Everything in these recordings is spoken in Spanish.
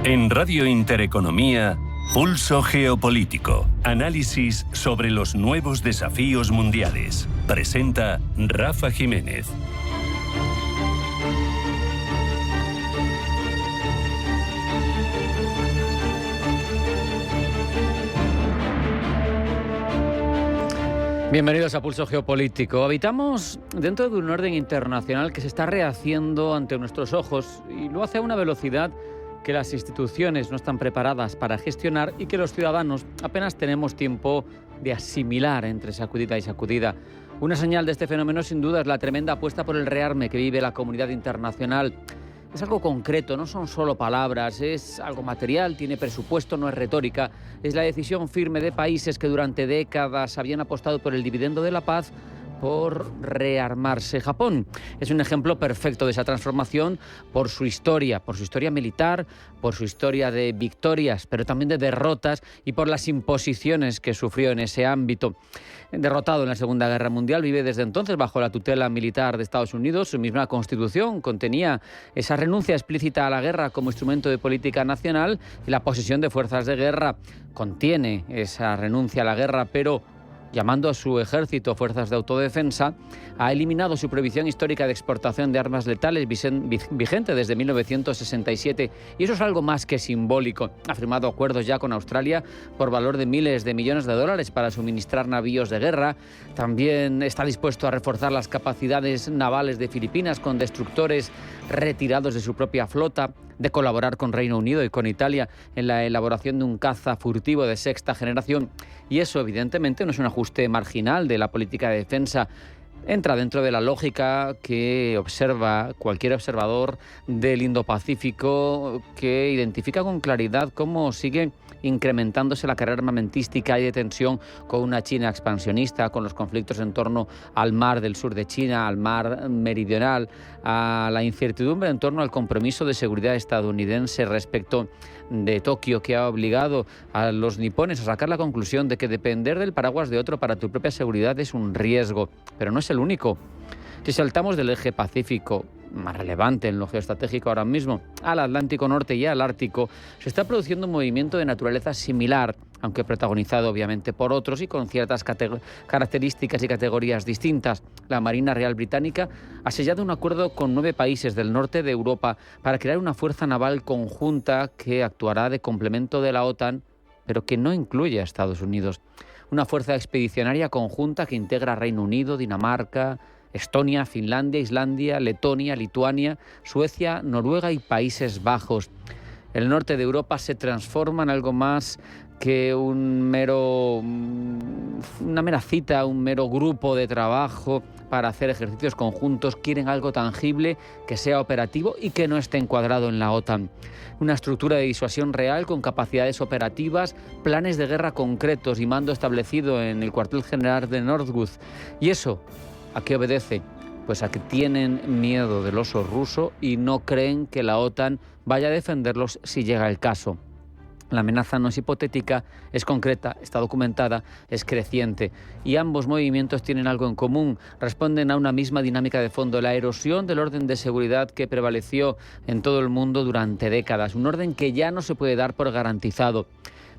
En Radio Intereconomía, Pulso Geopolítico. Análisis sobre los nuevos desafíos mundiales. Presenta Rafa Jiménez. Bienvenidos a Pulso Geopolítico. Habitamos dentro de un orden internacional que se está rehaciendo ante nuestros ojos y lo hace a una velocidad que las instituciones no están preparadas para gestionar y que los ciudadanos apenas tenemos tiempo de asimilar entre sacudida y sacudida. Una señal de este fenómeno sin duda es la tremenda apuesta por el rearme que vive la comunidad internacional. Es algo concreto, no son solo palabras, es algo material, tiene presupuesto, no es retórica. Es la decisión firme de países que durante décadas habían apostado por el dividendo de la paz, por rearmarse. Japón es un ejemplo perfecto de esa transformación por su historia militar, por su historia de victorias, pero también de derrotas y por las imposiciones que sufrió en ese ámbito. Derrotado en la Segunda Guerra Mundial, vive desde entonces bajo la tutela militar de Estados Unidos. Su misma constitución contenía esa renuncia explícita a la guerra como instrumento de política nacional y la posesión de fuerzas de guerra contiene esa renuncia a la guerra, pero llamando a su ejército fuerzas de autodefensa, ha eliminado su prohibición histórica de exportación de armas letales vigente desde 1967. Y eso es algo más que simbólico. Ha firmado acuerdos ya con Australia por valor de miles de millones de dólares para suministrar navíos de guerra. También está dispuesto a reforzar las capacidades navales de Filipinas con destructores retirados de su propia flota, de colaborar con Reino Unido y con Italia en la elaboración de un caza furtivo de sexta generación. Y eso, evidentemente, no es un ajuste marginal de la política de defensa. Entra dentro de la lógica que observa cualquier observador del Indo-Pacífico, que identifica con claridad cómo sigue incrementándose la carrera armamentística y de tensión con una China expansionista, con los conflictos en torno al mar del sur de China, al mar meridional, a la incertidumbre en torno al compromiso de seguridad estadounidense respecto de Tokio, que ha obligado a los nipones a sacar la conclusión de que depender del paraguas de otro para tu propia seguridad es un riesgo, pero no es el único. Si saltamos del eje Pacífico, más relevante en lo geoestratégico ahora mismo, al Atlántico Norte y al Ártico, se está produciendo un movimiento de naturaleza similar, aunque protagonizado obviamente por otros y con ciertas características y categorías distintas. La Marina Real Británica ha sellado un acuerdo con 9 países del norte de Europa para crear una fuerza naval conjunta que actuará de complemento de la OTAN, pero que no incluye a Estados Unidos. Una fuerza expedicionaria conjunta que integra a Reino Unido, Dinamarca, Estonia, Finlandia, Islandia, Letonia, Lituania, Suecia, Noruega y Países Bajos. El norte de Europa se transforma en algo más que una mera cita, un mero grupo de trabajo para hacer ejercicios conjuntos. Quieren algo tangible, que sea operativo y que no esté encuadrado en la OTAN. Una estructura de disuasión real con capacidades operativas, planes de guerra concretos y mando establecido en el cuartel general de Northwood. Y eso, ¿a qué obedece? Pues a que tienen miedo del oso ruso y no creen que la OTAN vaya a defenderlos si llega el caso. La amenaza no es hipotética, es concreta, está documentada, es creciente. Y ambos movimientos tienen algo en común, responden a una misma dinámica de fondo, la erosión del orden de seguridad que prevaleció en todo el mundo durante décadas. Un orden que ya no se puede dar por garantizado.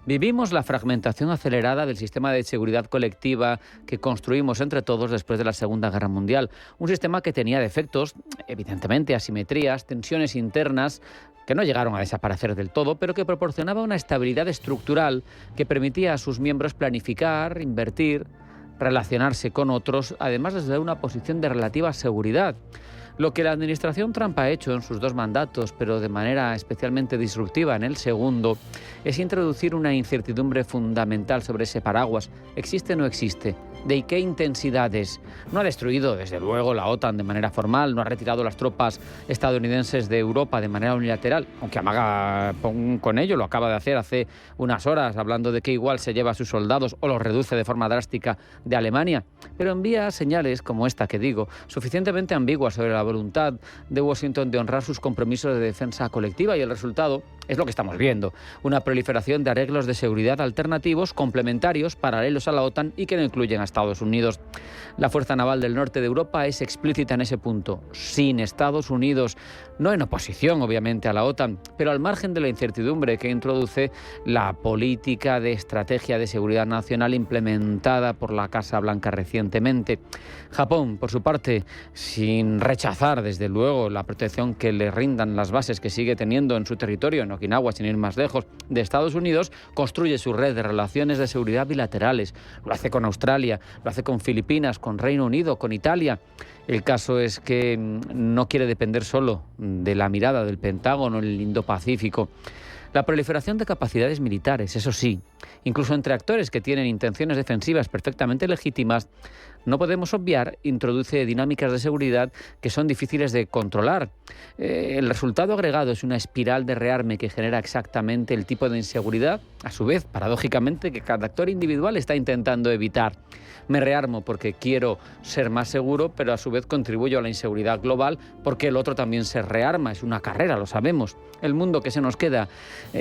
Vivimos la fragmentación acelerada del sistema de seguridad colectiva que construimos entre todos después de la Segunda Guerra Mundial. Un sistema que tenía defectos, evidentemente asimetrías, tensiones internas que no llegaron a desaparecer del todo, pero que proporcionaba una estabilidad estructural que permitía a sus miembros planificar, invertir, relacionarse con otros, además desde una posición de relativa seguridad. Lo que la administración Trump ha hecho en sus 2 mandatos, pero de manera especialmente disruptiva en el segundo, es introducir una incertidumbre fundamental sobre ese paraguas. ¿Existe o no existe? ¿De qué intensidades? No ha destruido, desde luego, la OTAN de manera formal, no ha retirado las tropas estadounidenses de Europa de manera unilateral, aunque amaga con ello, lo acaba de hacer hace unas horas, hablando de que igual se lleva a sus soldados o los reduce de forma drástica de Alemania. Pero envía señales como esta que digo, suficientemente ambiguas sobre la voluntad de Washington de honrar sus compromisos de defensa colectiva, y el resultado Es lo que estamos viendo, una proliferación de arreglos de seguridad alternativos, complementarios, paralelos a la OTAN y que no incluyen a Estados Unidos. La Fuerza Naval del Norte de Europa es explícita en ese punto. Sin Estados Unidos, no en oposición obviamente a la OTAN, pero al margen de la incertidumbre que introduce la política de estrategia de seguridad nacional implementada por la Casa Blanca recientemente. Japón, por su parte, sin rechazar desde luego la protección que le rindan las bases que sigue teniendo en su territorio, en Okinawa, sin ir más lejos, de Estados Unidos, construye su red de relaciones de seguridad bilaterales. Lo hace con Australia, lo hace con Filipinas, con Reino Unido, con Italia. El caso es que no quiere depender solo de la mirada del Pentágono en el Indo-Pacífico. La proliferación de capacidades militares, eso sí, incluso entre actores que tienen intenciones defensivas perfectamente legítimas, no podemos obviar, introduce dinámicas de seguridad que son difíciles de controlar. El resultado agregado es una espiral de rearme que genera exactamente el tipo de inseguridad, a su vez, paradójicamente, que cada actor individual está intentando evitar. Me rearmo porque quiero ser más seguro, pero a su vez contribuyo a la inseguridad global porque el otro también se rearma. Es una carrera, lo sabemos. El mundo que se nos queda,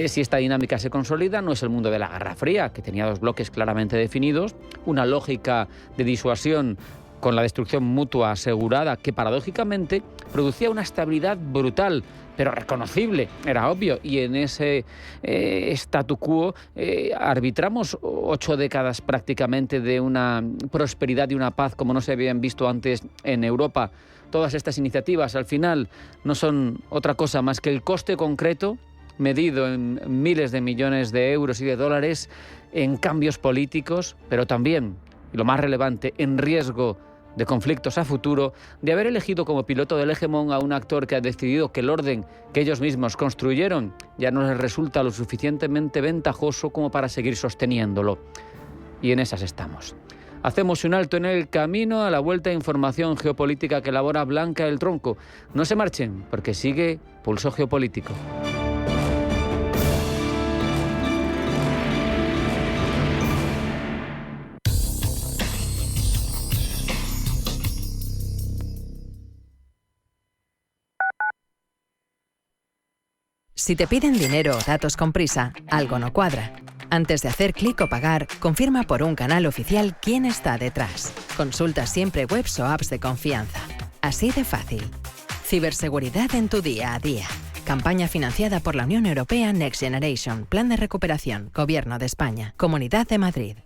si esta dinámica se consolida, no es el mundo de la Guerra Fría, que tenía dos bloques claramente definidos, una lógica de disuasión con la destrucción mutua asegurada que paradójicamente producía una estabilidad brutal, pero reconocible, era obvio, y en ese statu quo arbitramos 8 décadas prácticamente de una prosperidad y una paz como no se habían visto antes en Europa. Todas estas iniciativas al final no son otra cosa más que el coste concreto medido en miles de millones de euros y de dólares en cambios políticos, pero también, y lo más relevante, en riesgo de conflictos a futuro, de haber elegido como piloto del hegemón a un actor que ha decidido que el orden que ellos mismos construyeron ya no les resulta lo suficientemente ventajoso como para seguir sosteniéndolo. Y en esas estamos. Hacemos un alto en el camino a la vuelta de información geopolítica que elabora Blanca del Tronco. No se marchen, porque sigue Pulso Geopolítico. Si te piden dinero o datos con prisa, algo no cuadra. Antes de hacer clic o pagar, confirma por un canal oficial quién está detrás. Consulta siempre webs o apps de confianza. Así de fácil. Ciberseguridad en tu día a día. Campaña financiada por la Unión Europea Next Generation. Plan de recuperación. Gobierno de España. Comunidad de Madrid.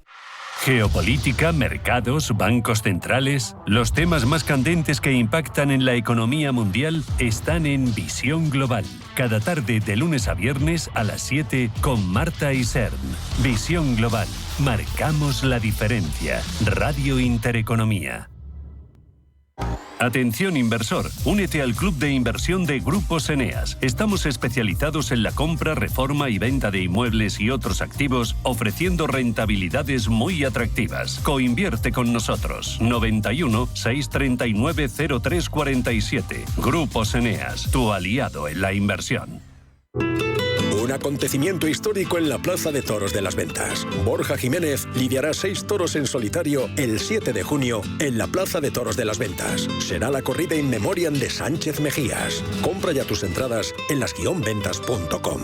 Geopolítica, mercados, bancos centrales. Los temas más candentes que impactan en la economía mundial están en Visión Global. Cada tarde de lunes a viernes a las 7 con Marta Isern. Visión Global. Marcamos la diferencia. Radio Intereconomía. Atención inversor, únete al club de inversión de Grupos Eneas. Estamos especializados en la compra, reforma y venta de inmuebles y otros activos, ofreciendo rentabilidades muy atractivas. Coinvierte con nosotros. 91 639 0347. Grupos Eneas, tu aliado en la inversión. Un acontecimiento histórico en la Plaza de Toros de las Ventas. Borja Jiménez lidiará 6 toros en solitario el 7 de junio en la Plaza de Toros de las Ventas. Será la corrida in memoriam de Sánchez Mejías. Compra ya tus entradas en las-ventas.com.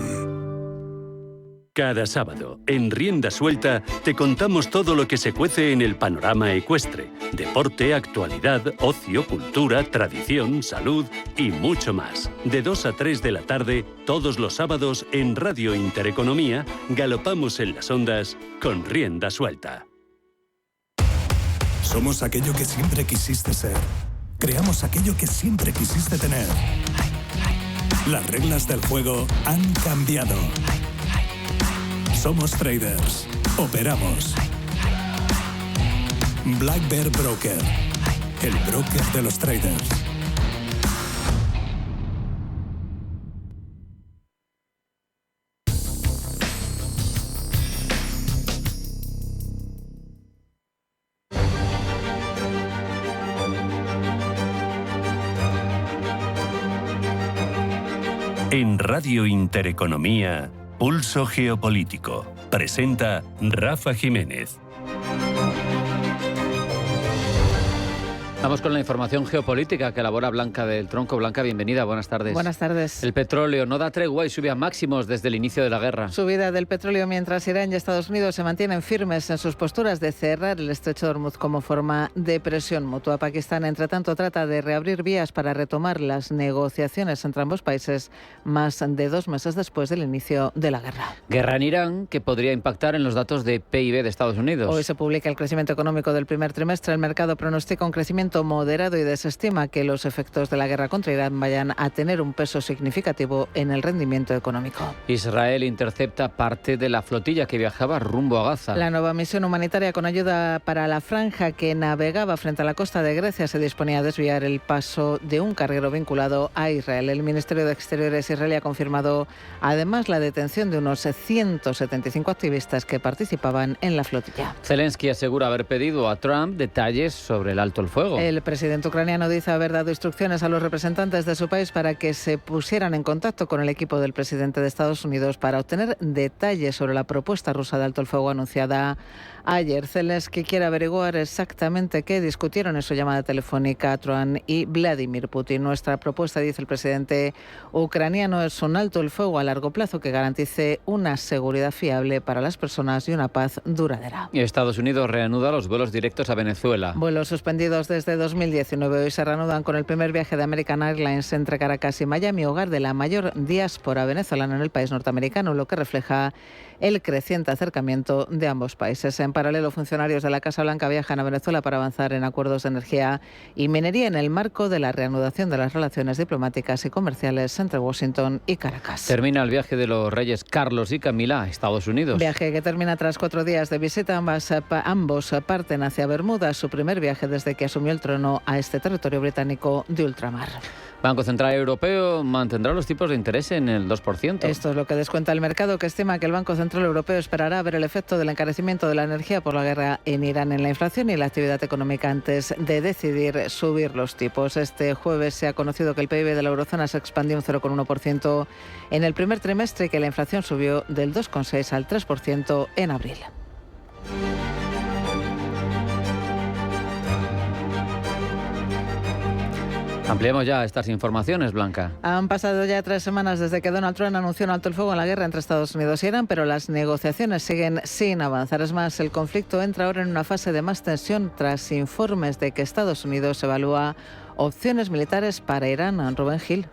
Cada sábado, en Rienda Suelta, te contamos todo lo que se cuece en el panorama ecuestre. Deporte, actualidad, ocio, cultura, tradición, salud y mucho más. De 2 a 3 de la tarde, todos los sábados, en Radio Intereconomía, galopamos en las ondas con Rienda Suelta. Somos aquello que siempre quisiste ser. Creamos aquello que siempre quisiste tener. Las reglas del juego han cambiado. Somos traders. Operamos. Black Bear Broker. El broker de los traders. En Radio Intereconomía, Pulso Geopolítico. Presenta Rafa Jiménez. Vamos con la información geopolítica que elabora Blanca del Tronco. Blanca, bienvenida, buenas tardes. Buenas tardes. El petróleo no da tregua y sube a máximos desde el inicio de la guerra. Subida del petróleo mientras Irán y Estados Unidos se mantienen firmes en sus posturas de cerrar el estrecho de Hormuz como forma de presión mutua. Pakistán, entre tanto, trata de reabrir vías para retomar las negociaciones entre ambos países más de 2 meses después del inicio de la guerra. Guerra en Irán que podría impactar en los datos de PIB de Estados Unidos. Hoy se publica el crecimiento económico del primer trimestre. El mercado pronostica un crecimiento moderado y desestima que los efectos de la guerra contra Irán vayan a tener un peso significativo en el rendimiento económico. Israel intercepta parte de la flotilla que viajaba rumbo a Gaza. La nueva misión humanitaria con ayuda para la franja que navegaba frente a la costa de Grecia se disponía a desviar el paso de un carguero vinculado a Israel. El Ministerio de Exteriores israelí ha confirmado además la detención de unos 175 activistas que participaban en la flotilla. Zelensky asegura haber pedido a Trump detalles sobre el alto el fuego. El presidente ucraniano dice haber dado instrucciones a los representantes de su país para que se pusieran en contacto con el equipo del presidente de Estados Unidos para obtener detalles sobre la propuesta rusa de alto el fuego anunciada ayer. Zelensky quiere averiguar exactamente qué discutieron en su llamada telefónica Trump y Vladimir Putin. Nuestra propuesta, dice el presidente ucraniano, es un alto el fuego a largo plazo que garantice una seguridad fiable para las personas y una paz duradera. Y Estados Unidos reanuda los vuelos directos a Venezuela. Vuelos suspendidos desde 2019 hoy se reanudan con el primer viaje de American Airlines entre Caracas y Miami, hogar de la mayor diáspora venezolana en el país norteamericano, lo que refleja el creciente acercamiento de ambos países. En paralelo, funcionarios de la Casa Blanca viajan a Venezuela para avanzar en acuerdos de energía y minería en el marco de la reanudación de las relaciones diplomáticas y comerciales entre Washington y Caracas. Termina el viaje de los reyes Carlos y Camila a Estados Unidos. Viaje que termina tras 4 días de visita. Ambos parten hacia Bermuda, su primer viaje desde que asumió el trono a este territorio británico de ultramar. Banco Central Europeo mantendrá los tipos de interés en el 2%. Esto es lo que descuenta el mercado, que estima que el Banco Central Europeo esperará ver el efecto del encarecimiento de la energía por la guerra en Irán en la inflación y la actividad económica antes de decidir subir los tipos. Este jueves se ha conocido que el PIB de la eurozona se expandió un 0,1% en el primer trimestre y que la inflación subió del 2,6 al 3% en abril. Ampliemos ya estas informaciones, Blanca. Han pasado ya 3 semanas desde que Donald Trump anunció un alto el fuego en la guerra entre Estados Unidos y Irán, pero las negociaciones siguen sin avanzar. Es más, el conflicto entra ahora en una fase de más tensión tras informes de que Estados Unidos evalúa opciones militares para Irán. Rubén Gil.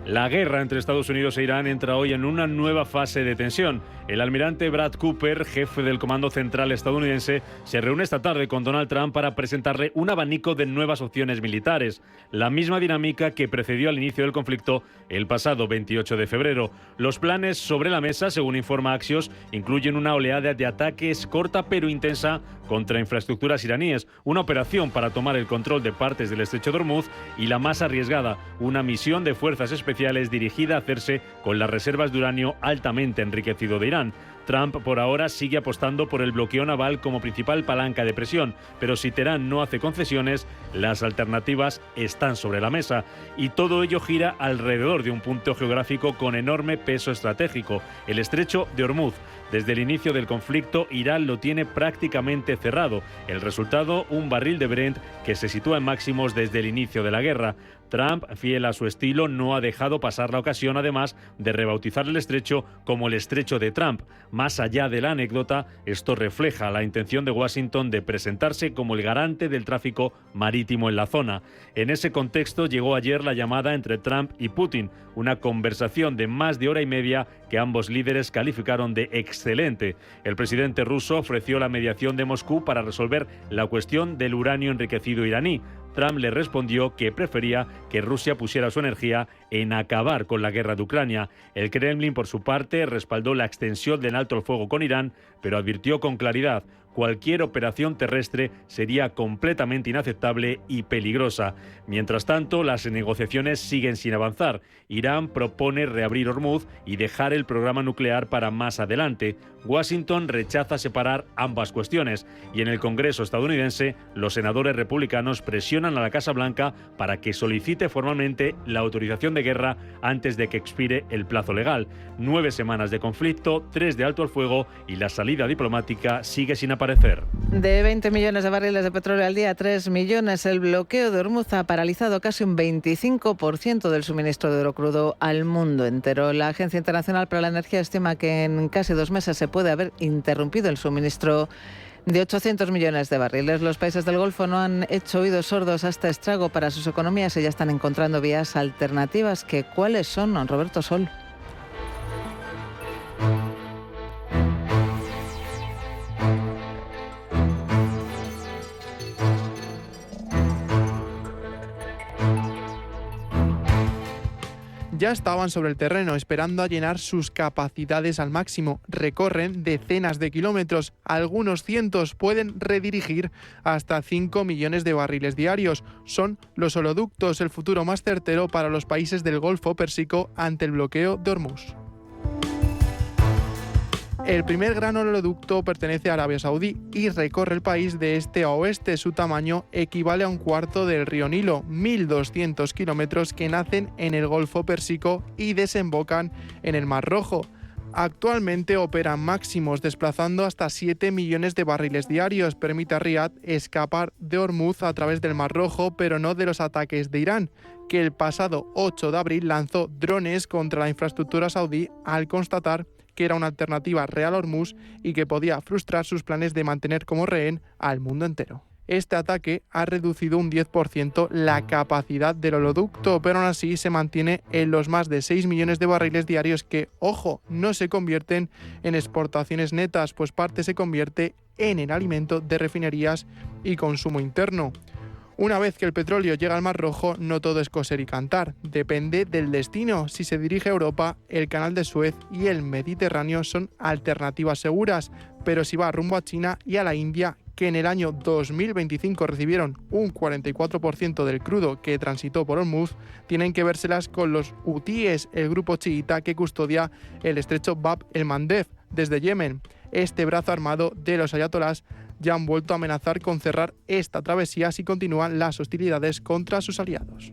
La guerra entre Estados Unidos e Irán entra hoy en una nueva fase de tensión. El almirante Brad Cooper, jefe del Comando Central estadounidense, se reúne esta tarde con Donald Trump para presentarle un abanico de nuevas opciones militares. La misma dinámica que precedió al inicio del conflicto el pasado 28 de febrero. Los planes sobre la mesa, según informa Axios, incluyen una oleada de ataques corta pero intensa contra infraestructuras iraníes, una operación para tomar el control de partes del estrecho de Hormuz y la más arriesgada, una misión de fuerzas especiales dirigida a hacerse con las reservas de uranio altamente enriquecido de Irán. Trump por ahora sigue apostando por el bloqueo naval como principal palanca de presión, pero si Teherán no hace concesiones, las alternativas están sobre la mesa. Y todo ello gira alrededor de un punto geográfico con enorme peso estratégico, el estrecho de Hormuz. Desde el inicio del conflicto, Irán lo tiene prácticamente cerrado. El resultado, un barril de Brent que se sitúa en máximos desde el inicio de la guerra. Trump, fiel a su estilo, no ha dejado pasar la ocasión, además, de rebautizar el estrecho como el estrecho de Trump. Más allá de la anécdota, esto refleja la intención de Washington de presentarse como el garante del tráfico marítimo en la zona. En ese contexto llegó ayer la llamada entre Trump y Putin, una conversación de más de hora y media que ambos líderes calificaron de excelente. El presidente ruso ofreció la mediación de Moscú para resolver la cuestión del uranio enriquecido iraní. Trump le respondió que prefería que Rusia pusiera su energía en acabar con la guerra de Ucrania. El Kremlin, por su parte, respaldó la extensión del alto el fuego con Irán, pero advirtió con claridad: cualquier operación terrestre sería completamente inaceptable y peligrosa. Mientras tanto, las negociaciones siguen sin avanzar. Irán propone reabrir Hormuz y dejar el programa nuclear para más adelante. Washington rechaza separar ambas cuestiones y en el Congreso estadounidense los senadores republicanos presionan a la Casa Blanca para que solicite formalmente la autorización de guerra antes de que expire el plazo legal. 9 semanas de conflicto, 3 de alto al fuego y la salida diplomática sigue sin aparecer. desaparecer. De 20 millones de barriles de petróleo al día, 3 millones. El bloqueo de Hormuz ha paralizado casi un 25% del suministro de oro crudo al mundo entero. La Agencia Internacional para la Energía estima que en casi 2 meses se puede haber interrumpido el suministro de 800 millones de barriles. Los países del Golfo no han hecho oídos sordos a este estrago para sus economías y ya están encontrando vías alternativas. ¿Cuáles son, Roberto Sol? Ya estaban sobre el terreno esperando a llenar sus capacidades al máximo. Recorren decenas de kilómetros, algunos cientos, pueden redirigir hasta 5 millones de barriles diarios. Son los oleoductos el futuro más certero para los países del Golfo Pérsico ante el bloqueo de Hormuz. El primer gran oleoducto pertenece a Arabia Saudí y recorre el país de este a oeste. Su tamaño equivale a un cuarto del río Nilo, 1.200 kilómetros que nacen en el Golfo Pérsico y desembocan en el Mar Rojo. Actualmente operan máximos, desplazando hasta 7 millones de barriles diarios. Permite a Riad escapar de Hormuz a través del Mar Rojo, pero no de los ataques de Irán, que el pasado 8 de abril lanzó drones contra la infraestructura saudí al constatar que era una alternativa real a Hormuz y que podía frustrar sus planes de mantener como rehén al mundo entero. Este ataque ha reducido un 10% la capacidad del oleoducto, pero aún así se mantiene en los más de 6 millones de barriles diarios que, ojo, no se convierten en exportaciones netas, pues parte se convierte en el alimento de refinerías y consumo interno. Una vez que el petróleo llega al Mar Rojo, no todo es coser y cantar. Depende del destino. Si se dirige a Europa, el Canal de Suez y el Mediterráneo son alternativas seguras. Pero si va rumbo a China y a la India, que en el año 2025 recibieron un 44% del crudo que transitó por Hormuz, tienen que vérselas con los hutíes, el grupo chiita que custodia el estrecho Bab el-Mandeb desde Yemen. Este brazo armado de los ayatolás ya han vuelto a amenazar con cerrar esta travesía si continúan las hostilidades contra sus aliados.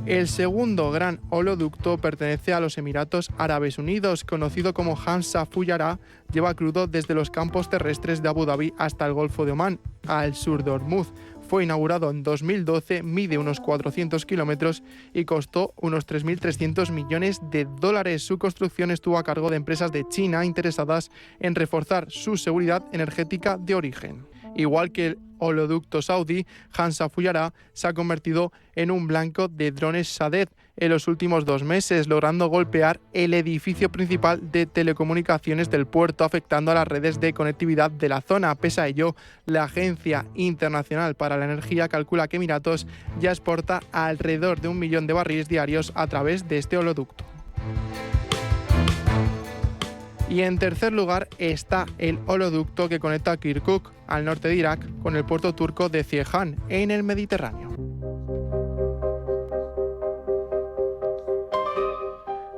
El segundo gran oleoducto pertenece a los Emiratos Árabes Unidos, conocido como Hamza Fuyara. Lleva crudo desde los campos terrestres de Abu Dhabi hasta el Golfo de Omán, al sur de Hormuz. Fue inaugurado en 2012, mide unos 400 kilómetros y costó unos 3.300 millones de dólares. Su construcción estuvo a cargo de empresas de China interesadas en reforzar su seguridad energética de origen. Igual que el oleoducto saudí, Hamza Fuyara se ha convertido en un blanco de drones Shahed en los últimos 2 meses, logrando golpear el edificio principal de telecomunicaciones del puerto, afectando a las redes de conectividad de la zona. Pese a ello, la Agencia Internacional para la Energía calcula que Emiratos ya exporta alrededor de 1 millón de barriles diarios a través de este oleoducto. Y en tercer lugar está el oleoducto que conecta Kirkuk, al norte de Irak, con el puerto turco de Ceyhan, en el Mediterráneo.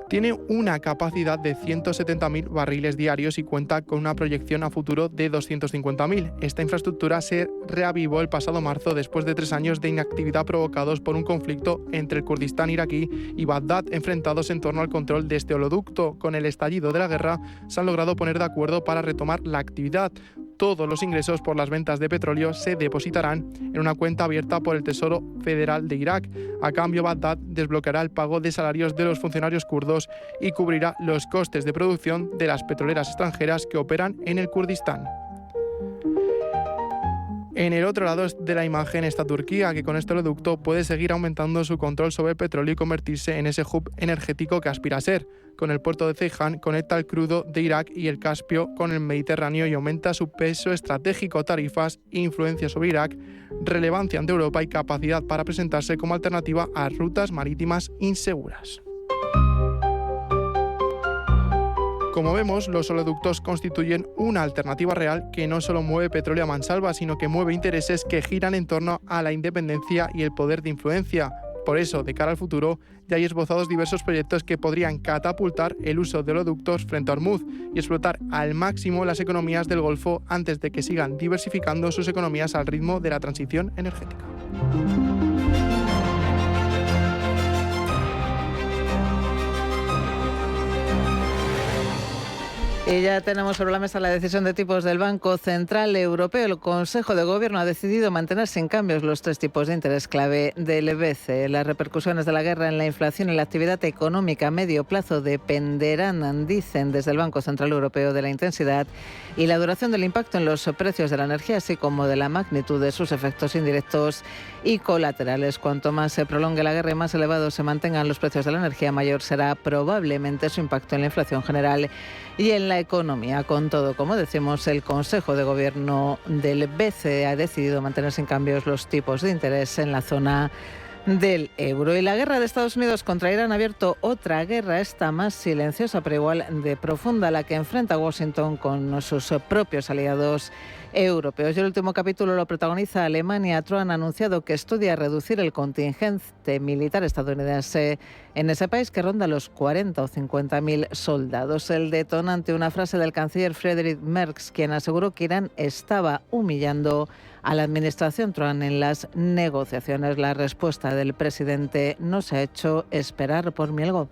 Tiene una capacidad de 170.000 barriles diarios y cuenta con una proyección a futuro de 250.000. Esta infraestructura se reavivó el pasado marzo después de 3 años de inactividad provocados por un conflicto entre el Kurdistán iraquí y Bagdad, enfrentados en torno al control de este oleoducto. Con el estallido de la guerra se han logrado poner de acuerdo para retomar la actividad. Todos los ingresos por las ventas de petróleo se depositarán en una cuenta abierta por el Tesoro Federal de Irak. A cambio, Bagdad desbloqueará el pago de salarios de los funcionarios kurdos y cubrirá los costes de producción de las petroleras extranjeras que operan en el Kurdistán. En el otro lado de la imagen está Turquía, que con este oleoducto puede seguir aumentando su control sobre el petróleo y convertirse en ese hub energético que aspira a ser. Con el puerto de Ceyhan conecta el crudo de Irak y el Caspio con el Mediterráneo y aumenta su peso estratégico, tarifas, influencia sobre Irak, relevancia ante Europa y capacidad para presentarse como alternativa a rutas marítimas inseguras. Como vemos, los oleoductos constituyen una alternativa real que no solo mueve petróleo a mansalva, sino que mueve intereses que giran en torno a la independencia y el poder de influencia. Por eso, de cara al futuro, ya hay esbozados diversos proyectos que podrían catapultar el uso de oleoductos frente a Hormuz y explotar al máximo las economías del Golfo antes de que sigan diversificando sus economías al ritmo de la transición energética. Y ya tenemos sobre la mesa la decisión de tipos del Banco Central Europeo. El Consejo de Gobierno ha decidido mantener sin cambios los 3 tipos de interés clave del BCE. Las repercusiones de la guerra en la inflación y la actividad económica a medio plazo dependerán, dicen desde el Banco Central Europeo, de la intensidad y la duración del impacto en los precios de la energía, así como de la magnitud de sus efectos indirectos y colaterales. Cuanto más se prolongue la guerra y más elevados se mantengan los precios de la energía, mayor será probablemente su impacto en la inflación general y en la economía. Con todo, como decimos, el Consejo de Gobierno del BCE ha decidido mantener sin cambios los tipos de interés en la zona del euro. Y la guerra de Estados Unidos contra Irán ha abierto otra guerra, esta más silenciosa pero igual de profunda, la que enfrenta a Washington con sus propios aliados europeos. Y el último capítulo lo protagoniza Alemania. Trump ha anunciado que estudia reducir el contingente militar estadounidense en ese país, que ronda los 40 o 50.000 soldados. El detonante, una frase del canciller Friedrich Merz, quien aseguró que Irán estaba humillando a la administración Trump en las negociaciones. La respuesta del presidente no se ha hecho esperar por Mielgo.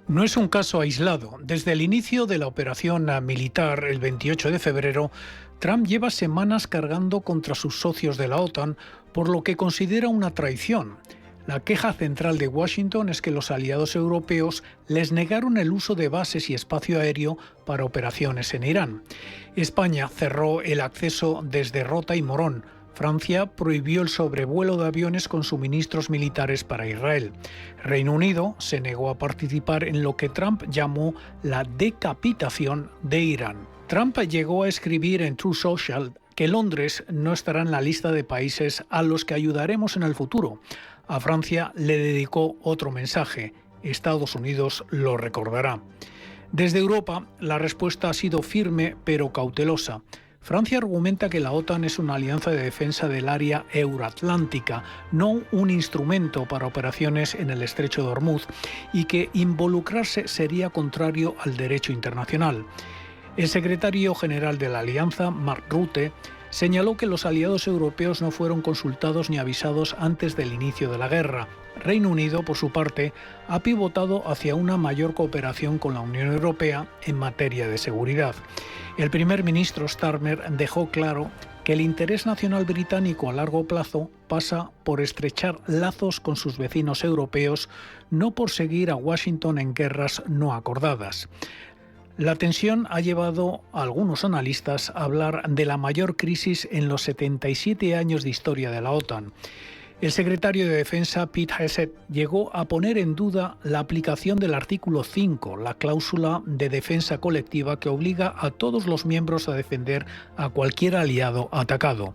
No es un caso aislado. Desde el inicio de la operación militar, el 28 de febrero, Trump lleva semanas cargando contra sus socios de la OTAN por lo que considera una traición. La queja central de Washington es que los aliados europeos les negaron el uso de bases y espacio aéreo para operaciones en Irán. España cerró el acceso desde Rota y Morón. Francia prohibió el sobrevuelo de aviones con suministros militares para Israel. Reino Unido se negó a participar en lo que Trump llamó la decapitación de Irán. Trump llegó a escribir en Truth Social que Londres no estará en la lista de países a los que ayudaremos en el futuro. A Francia le dedicó otro mensaje. Estados Unidos lo recordará. Desde Europa, la respuesta ha sido firme pero cautelosa. Francia argumenta que la OTAN es una alianza de defensa del área euroatlántica, no un instrumento para operaciones en el estrecho de Hormuz, y que involucrarse sería contrario al derecho internacional. El secretario general de la alianza, Mark Rutte, señaló que los aliados europeos no fueron consultados ni avisados antes del inicio de la guerra. Reino Unido, por su parte, ha pivotado hacia una mayor cooperación con la Unión Europea en materia de seguridad. El primer ministro Starmer dejó claro que el interés nacional británico a largo plazo pasa por estrechar lazos con sus vecinos europeos, no por seguir a Washington en guerras no acordadas. La tensión ha llevado a algunos analistas a hablar de la mayor crisis en los 77 años de historia de la OTAN. El secretario de Defensa, Pete Hegseth, llegó a poner en duda la aplicación del artículo 5, la cláusula de defensa colectiva que obliga a todos los miembros a defender a cualquier aliado atacado.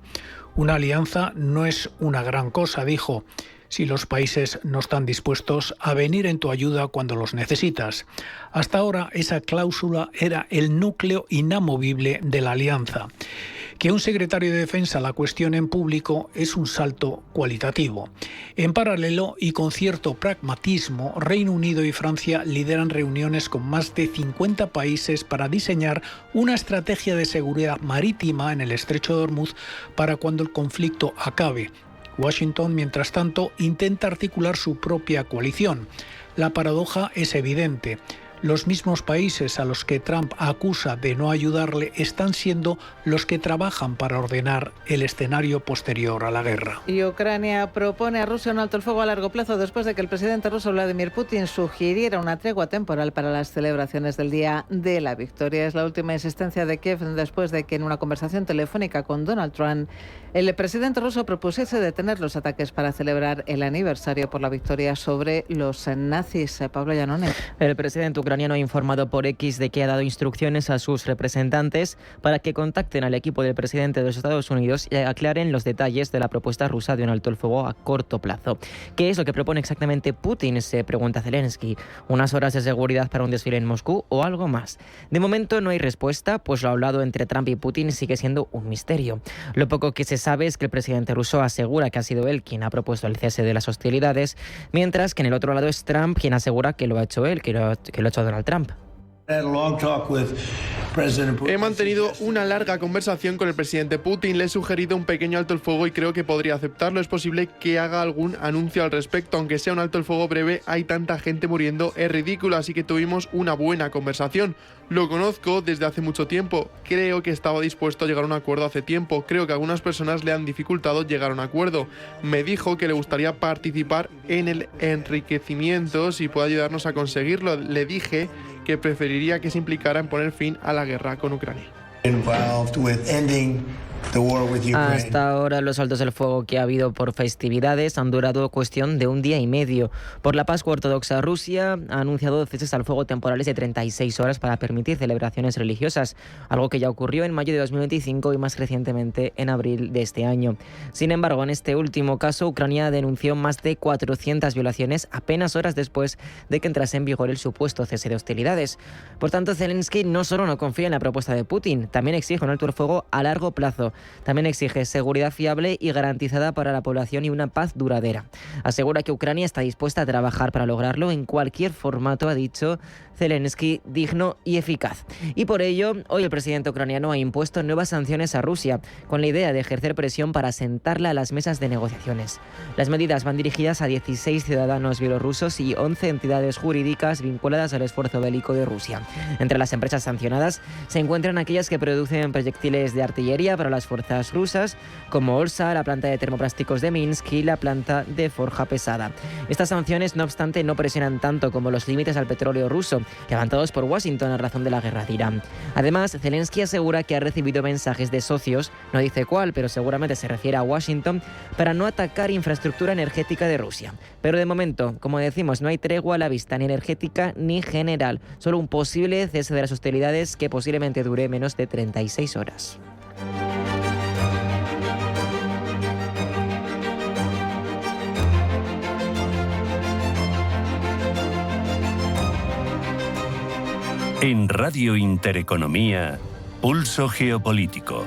Una alianza no es una gran cosa, dijo, si los países no están dispuestos a venir en tu ayuda cuando los necesitas. Hasta ahora esa cláusula era el núcleo inamovible de la alianza. Que un secretario de Defensa la cuestione en público es un salto cualitativo. En paralelo y con cierto pragmatismo, Reino Unido y Francia lideran reuniones con más de 50 países para diseñar una estrategia de seguridad marítima en el estrecho de Hormuz para cuando el conflicto acabe. Washington, mientras tanto, intenta articular su propia coalición. La paradoja es evidente. Los mismos países a los que Trump acusa de no ayudarle están siendo los que trabajan para ordenar el escenario posterior a la guerra. Y Ucrania propone a Rusia un alto el fuego a largo plazo después de que el presidente ruso Vladimir Putin sugiriera una tregua temporal para las celebraciones del Día de la Victoria. Es la última insistencia de Kiev después de que en una conversación telefónica con Donald Trump el presidente ruso propusiese detener los ataques para celebrar el aniversario por la victoria sobre los nazis. Pablo Llanone. El presidente ucraniano ha informado por X de que ha dado instrucciones a sus representantes para que contacten al equipo del presidente de los Estados Unidos y aclaren los detalles de la propuesta rusa de un alto el fuego a corto plazo. ¿Qué es lo que propone exactamente Putin?, se pregunta Zelensky. ¿Unas horas de seguridad para un desfile en Moscú o algo más? De momento no hay respuesta, pues lo hablado entre Trump y Putin sigue siendo un misterio. Lo poco que se sabe es que el presidente ruso asegura que ha sido él quien ha propuesto el cese de las hostilidades, mientras que en el otro lado es Trump quien asegura que lo ha hecho él, que lo ha hecho Donald Trump. He mantenido una larga conversación con el presidente Putin, le he sugerido un pequeño alto el fuego y creo que podría aceptarlo. Es posible que haga algún anuncio al respecto, aunque sea un alto el fuego breve, hay tanta gente muriendo, es ridículo, así que tuvimos una buena conversación. Lo conozco desde hace mucho tiempo, creo que estaba dispuesto a llegar a un acuerdo hace tiempo, creo que a algunas personas le han dificultado llegar a un acuerdo. Me dijo que le gustaría participar en el enriquecimiento si puede ayudarnos a conseguirlo. Le dije que preferiría que se implicara en poner fin a la guerra con Ucrania. Hasta ahora los altos del fuego que ha habido por festividades han durado cuestión de un día y medio. Por la Pascua Ortodoxa, Rusia ha anunciado ceses al fuego temporales de 36 horas para permitir celebraciones religiosas, algo que ya ocurrió en mayo de 2025 y más recientemente en abril de este año. Sin embargo, en este último caso, Ucrania denunció más de 400 violaciones apenas horas después de que entrase en vigor el supuesto cese de hostilidades. Por tanto, Zelensky no solo no confía en la propuesta de Putin, también exige un alto el fuego a largo plazo. También exige seguridad fiable y garantizada para la población y una paz duradera. Asegura que Ucrania está dispuesta a trabajar para lograrlo en cualquier formato, ha dicho Zelensky, digno y eficaz. Y por ello, hoy el presidente ucraniano ha impuesto nuevas sanciones a Rusia, con la idea de ejercer presión para sentarla a las mesas de negociaciones. Las medidas van dirigidas a 16 ciudadanos bielorrusos y 11 entidades jurídicas vinculadas al esfuerzo bélico de Rusia. Entre las empresas sancionadas se encuentran aquellas que producen proyectiles de artillería para las fuerzas rusas, como Olsa, la planta de termoplásticos de Minsk y la planta de forja pesada. Estas sanciones, no obstante, no presionan tanto como los límites al petróleo ruso, levantados por Washington a razón de la guerra de Irán. Además, Zelensky asegura que ha recibido mensajes de socios, no dice cuál, pero seguramente se refiere a Washington, para no atacar infraestructura energética de Rusia. Pero de momento, como decimos, no hay tregua a la vista, ni energética ni general, solo un posible cese de las hostilidades que posiblemente dure menos de 36 horas. En Radio Intereconomía, Pulso Geopolítico.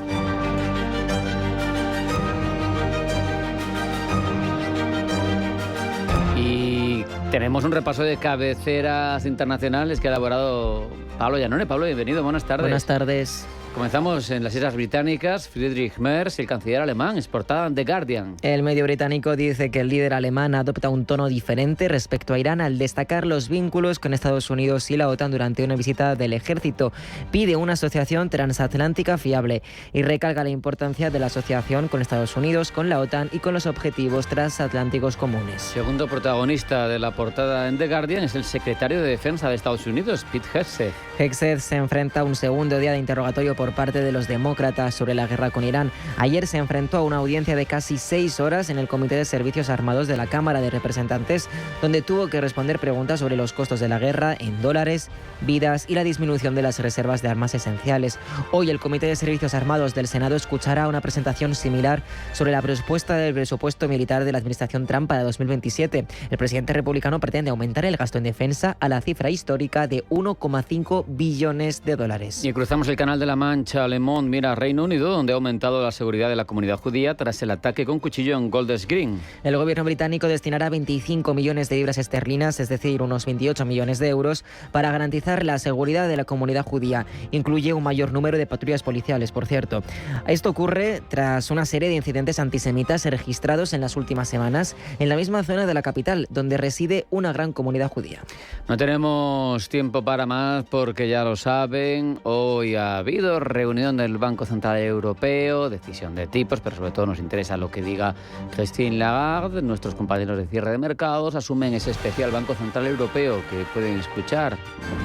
Y tenemos un repaso de cabeceras internacionales que ha elaborado Pablo Llanone. Pablo, bienvenido, buenas tardes. Buenas tardes. Comenzamos en las Islas Británicas. Friedrich Merz, el canciller alemán, es portada en The Guardian. El medio británico dice que el líder alemán adopta un tono diferente respecto a Irán al destacar los vínculos con Estados Unidos y la OTAN durante una visita del ejército. Pide una asociación transatlántica fiable y recalca la importancia de la asociación con Estados Unidos, con la OTAN y con los objetivos transatlánticos comunes. Segundo protagonista de la portada en The Guardian es el secretario de Defensa de Estados Unidos, Pete Hegseth. Hegseth se enfrenta a un segundo día de interrogatorio por parte de los demócratas sobre la guerra con Irán. Ayer se enfrentó a una audiencia de casi 6 horas en el Comité de Servicios Armados de la Cámara de Representantes, donde tuvo que responder preguntas sobre los costos de la guerra en dólares, vidas y la disminución de las reservas de armas esenciales. Hoy el Comité de Servicios Armados del Senado escuchará una presentación similar sobre la propuesta del presupuesto militar de la administración Trump para 2027. El presidente republicano pretende aumentar el gasto en defensa a la cifra histórica de 1,5 billones de dólares. Y cruzamos el Canal de la Mancha. Le Monde mira a Reino Unido, donde ha aumentado la seguridad de la comunidad judía tras el ataque con cuchillo en Golders Green. El gobierno británico destinará 25 millones de libras esterlinas, es decir, unos 28 millones de euros, para garantizar la seguridad de la comunidad judía. Incluye un mayor número de patrullas policiales, por cierto. Esto ocurre tras una serie de incidentes antisemitas registrados en las últimas semanas en la misma zona de la capital, donde reside una gran comunidad judía. No tenemos tiempo para más porque ya lo saben, hoy ha habido reunión del Banco Central Europeo, decisión de tipos, pero sobre todo nos interesa lo que diga Christine Lagarde. Nuestros compañeros de cierre de mercados asumen ese especial Banco Central Europeo que pueden escuchar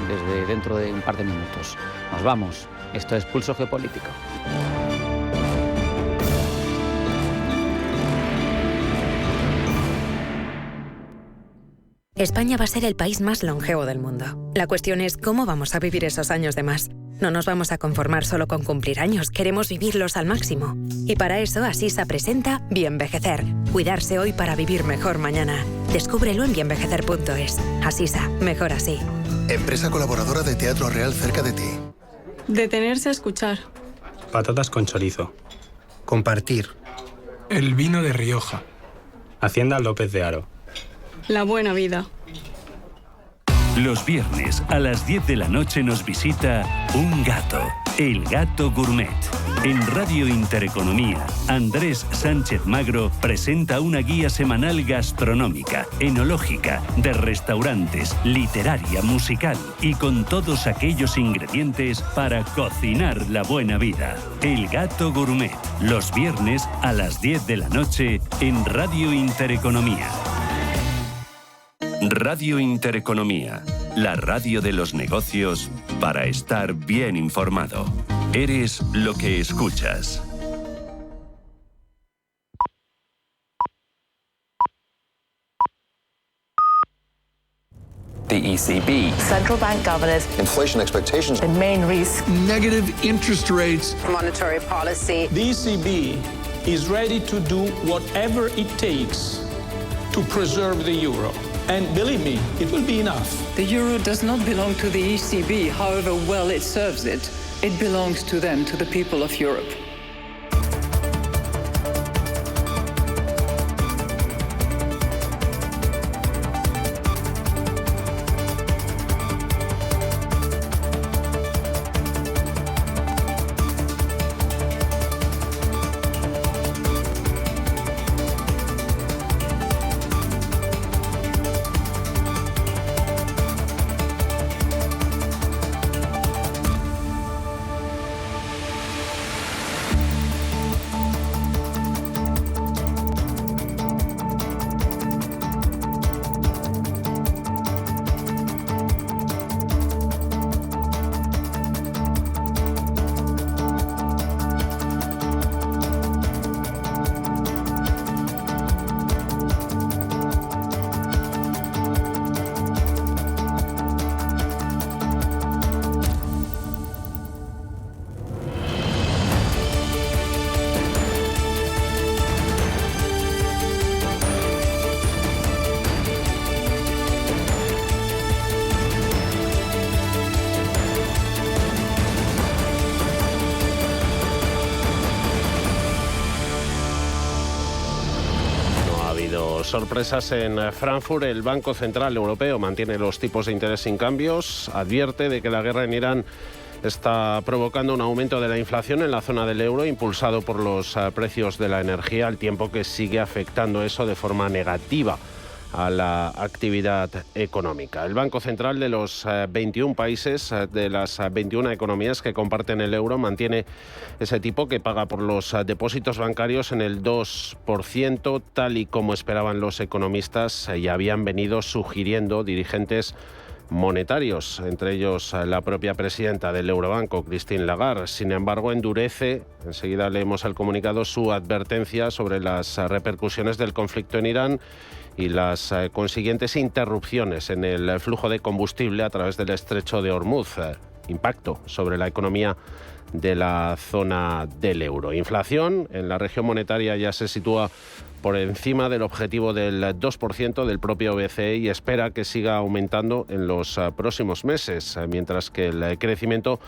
desde dentro de un par de minutos. Nos vamos. Esto es Pulso Geopolítico. España va a ser el país más longevo del mundo. La cuestión es cómo vamos a vivir esos años de más. No nos vamos a conformar solo con cumplir años, queremos vivirlos al máximo. Y para eso, Asisa presenta Bienvejecer. Cuidarse hoy para vivir mejor mañana. Descúbrelo en bienvejecer.es. Asisa, mejor así. Empresa colaboradora de Teatro Real cerca de ti. Detenerse a escuchar. Patatas con chorizo. Compartir. El vino de Rioja. Hacienda López de Haro. La buena vida. Los viernes a las 10 de la noche nos visita un gato, el Gato Gourmet. En Radio Intereconomía, Andrés Sánchez Magro presenta una guía semanal gastronómica, enológica, de restaurantes, literaria, musical y con todos aquellos ingredientes para cocinar la buena vida. El Gato Gourmet, los viernes a las 10 de la noche en Radio Intereconomía. Radio Intereconomía, la radio de los negocios para estar bien informado. Eres lo que escuchas. The ECB. Central bank governors. Inflation expectations. The main risk. Negative interest rates. Monetary policy. The ECB is ready to do whatever it takes to preserve the euro. And believe me, it will be enough. The euro does not belong to the ECB, however well it serves it. It belongs to them, to the people of Europe. Sorpresas en Frankfurt. El Banco Central Europeo mantiene los tipos de interés sin cambios. Advierte de que la guerra en Irán está provocando un aumento de la inflación en la zona del euro, impulsado por los precios de la energía, al tiempo que sigue afectando eso de forma negativa a la actividad económica. El Banco Central de los 21 países, de las 21 economías que comparten el euro, mantiene ese tipo que paga por los depósitos bancarios en el 2%, tal y como esperaban los economistas y habían venido sugiriendo dirigentes monetarios, entre ellos la propia presidenta del Eurobanco, Christine Lagarde. Sin embargo, endurece, enseguida leemos el comunicado, su advertencia sobre las repercusiones del conflicto en Irán y las consiguientes interrupciones en el flujo de combustible a través del estrecho de Hormuz. Impacto sobre la economía de la zona del euro. Inflación en la región monetaria ya se sitúa por encima del objetivo del 2% del propio BCE y espera que siga aumentando en los próximos meses, mientras que el crecimiento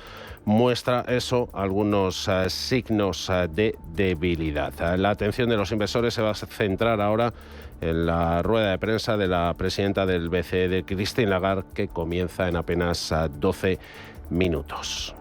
muestra algunos signos de debilidad. La atención de los inversores se va a centrar ahora en la rueda de prensa de la presidenta del BCE, de Christine Lagarde, que comienza en apenas 12 minutos.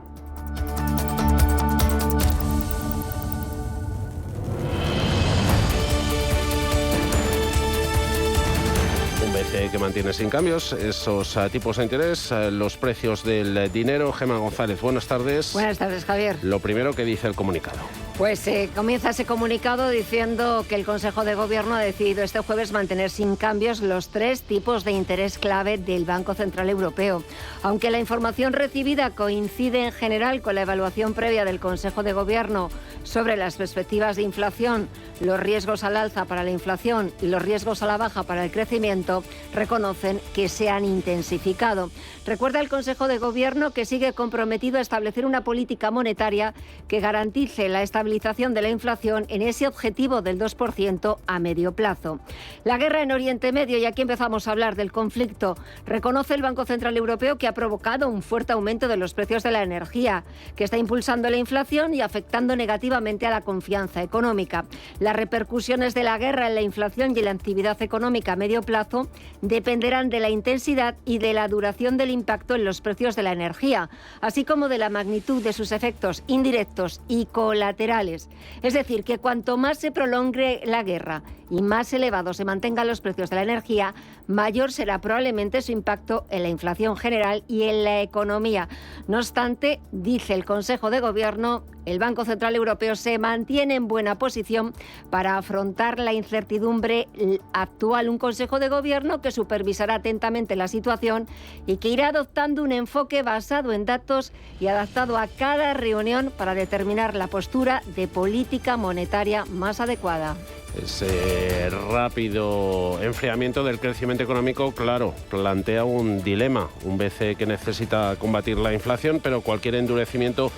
Que mantiene sin cambios esos tipos de interés, los precios del dinero. Gemma González, buenas tardes. Buenas tardes, Javier. Lo primero que dice el comunicado. Pues comienza ese comunicado diciendo que el Consejo de Gobierno ha decidido este jueves mantener sin cambios los 3 tipos de interés clave del Banco Central Europeo. Aunque la información recibida coincide en general con la evaluación previa del Consejo de Gobierno sobre las perspectivas de inflación, los riesgos al alza para la inflación y los riesgos a la baja para el crecimiento, reconocen que se han intensificado. Recuerda el Consejo de Gobierno que sigue comprometido a establecer una política monetaria que garantice la estabilidad estabilización de la inflación en ese objetivo del 2% a medio plazo. La guerra en Oriente Medio, y aquí empezamos a hablar del conflicto, reconoce el Banco Central Europeo que ha provocado un fuerte aumento de los precios de la energía, que está impulsando la inflación y afectando negativamente a la confianza económica. Las repercusiones de la guerra en la inflación y en la actividad económica a medio plazo dependerán de la intensidad y de la duración del impacto en los precios de la energía, así como de la magnitud de sus efectos indirectos y colaterales. Es decir, que cuanto más se prolongue la guerra y más elevados se mantengan los precios de la energía, mayor será probablemente su impacto en la inflación general y en la economía. No obstante, dice el Consejo de Gobierno, el Banco Central Europeo se mantiene en buena posición para afrontar la incertidumbre actual. Un Consejo de Gobierno que supervisará atentamente la situación y que irá adoptando un enfoque basado en datos y adaptado a cada reunión para determinar la postura de política monetaria más adecuada. Ese rápido enfriamiento del crecimiento económico, claro, plantea un dilema. Un BCE que necesita combatir la inflación, pero cualquier endurecimiento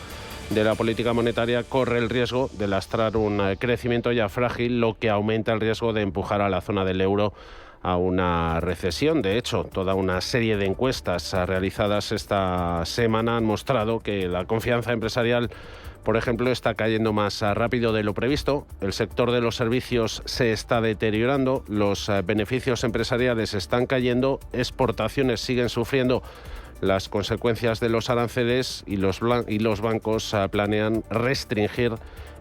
de la política monetaria corre el riesgo de lastrar un crecimiento ya frágil, lo que aumenta el riesgo de empujar a la zona del euro a una recesión. De hecho, toda una serie de encuestas realizadas esta semana han mostrado que la confianza empresarial, por ejemplo, está cayendo más rápido de lo previsto. El sector de los servicios se está deteriorando, los beneficios empresariales están cayendo, exportaciones siguen sufriendo las consecuencias de los aranceles y los bancos planean restringir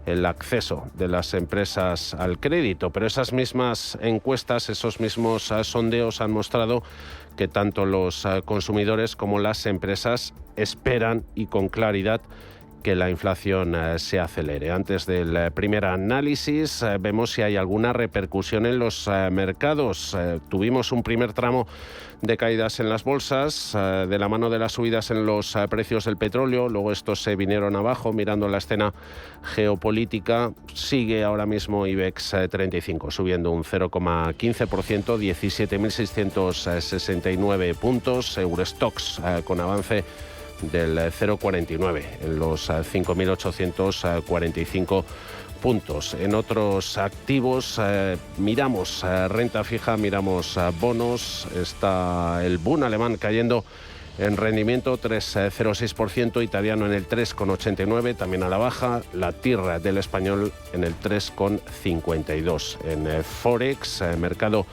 el acceso de las empresas al crédito. Pero esas mismas encuestas, esos mismos sondeos han mostrado que tanto los consumidores como las empresas esperan y con claridad que la inflación se acelere. Antes del primer análisis vemos si hay alguna repercusión en los mercados. Tuvimos un primer tramo de caídas en las bolsas, de la mano de las subidas en los precios del petróleo. Luego estos se vinieron abajo. Mirando la escena geopolítica, sigue ahora mismo IBEX 35 subiendo un 0,15%, 17.669 puntos. Eurostoxx con avance del 0,49 en los 5.845 puntos. En otros activos miramos renta fija, miramos bonos. Está el Bund alemán cayendo en rendimiento 3,06%, italiano en el 3,89, también a la baja. La TIR del español en el 3,52. En Forex, mercado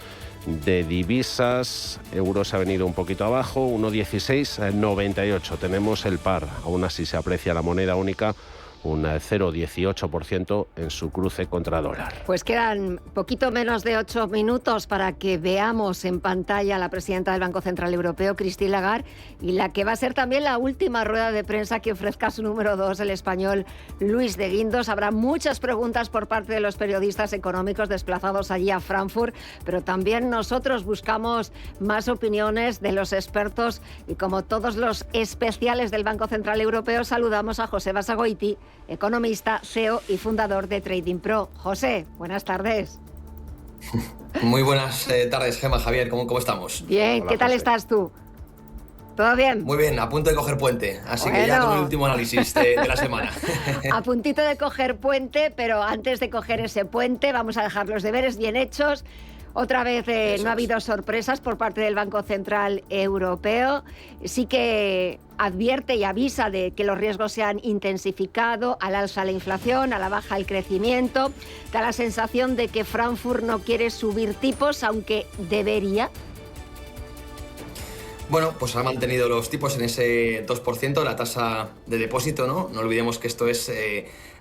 de divisas, euros ha venido un poquito abajo, 1,1698. Tenemos el par, aún así se aprecia la moneda única, un 0,18% en su cruce contra dólar. Pues quedan poquito menos de 8 minutos para que veamos en pantalla a la presidenta del Banco Central Europeo, Christine Lagarde, y la que va a ser también la última rueda de prensa que ofrezca su número 2, el español Luis de Guindos. Habrá muchas preguntas por parte de los periodistas económicos desplazados allí a Frankfurt, pero también nosotros buscamos más opiniones de los expertos y, como todos los especiales del Banco Central Europeo, saludamos a José Basagoiti, economista, CEO y fundador de Trading Pro. José, buenas tardes. Muy buenas tardes, Gemma, Javier, ¿cómo estamos? Bien, hola, ¿qué tal José? ¿Estás tú? ¿Todo bien? Muy bien, a punto de coger puente, así que ya con el último análisis de la semana. A puntito de coger puente, pero antes de coger ese puente vamos a dejar los deberes bien hechos. Otra vez no ha habido sorpresas por parte del Banco Central Europeo. Sí que advierte y avisa de que los riesgos se han intensificado, al alza la inflación, a la baja el crecimiento. Da la sensación de que Frankfurt no quiere subir tipos, aunque debería. Bueno, pues ha mantenido los tipos en ese 2%, la tasa de depósito, ¿no? No olvidemos que esto es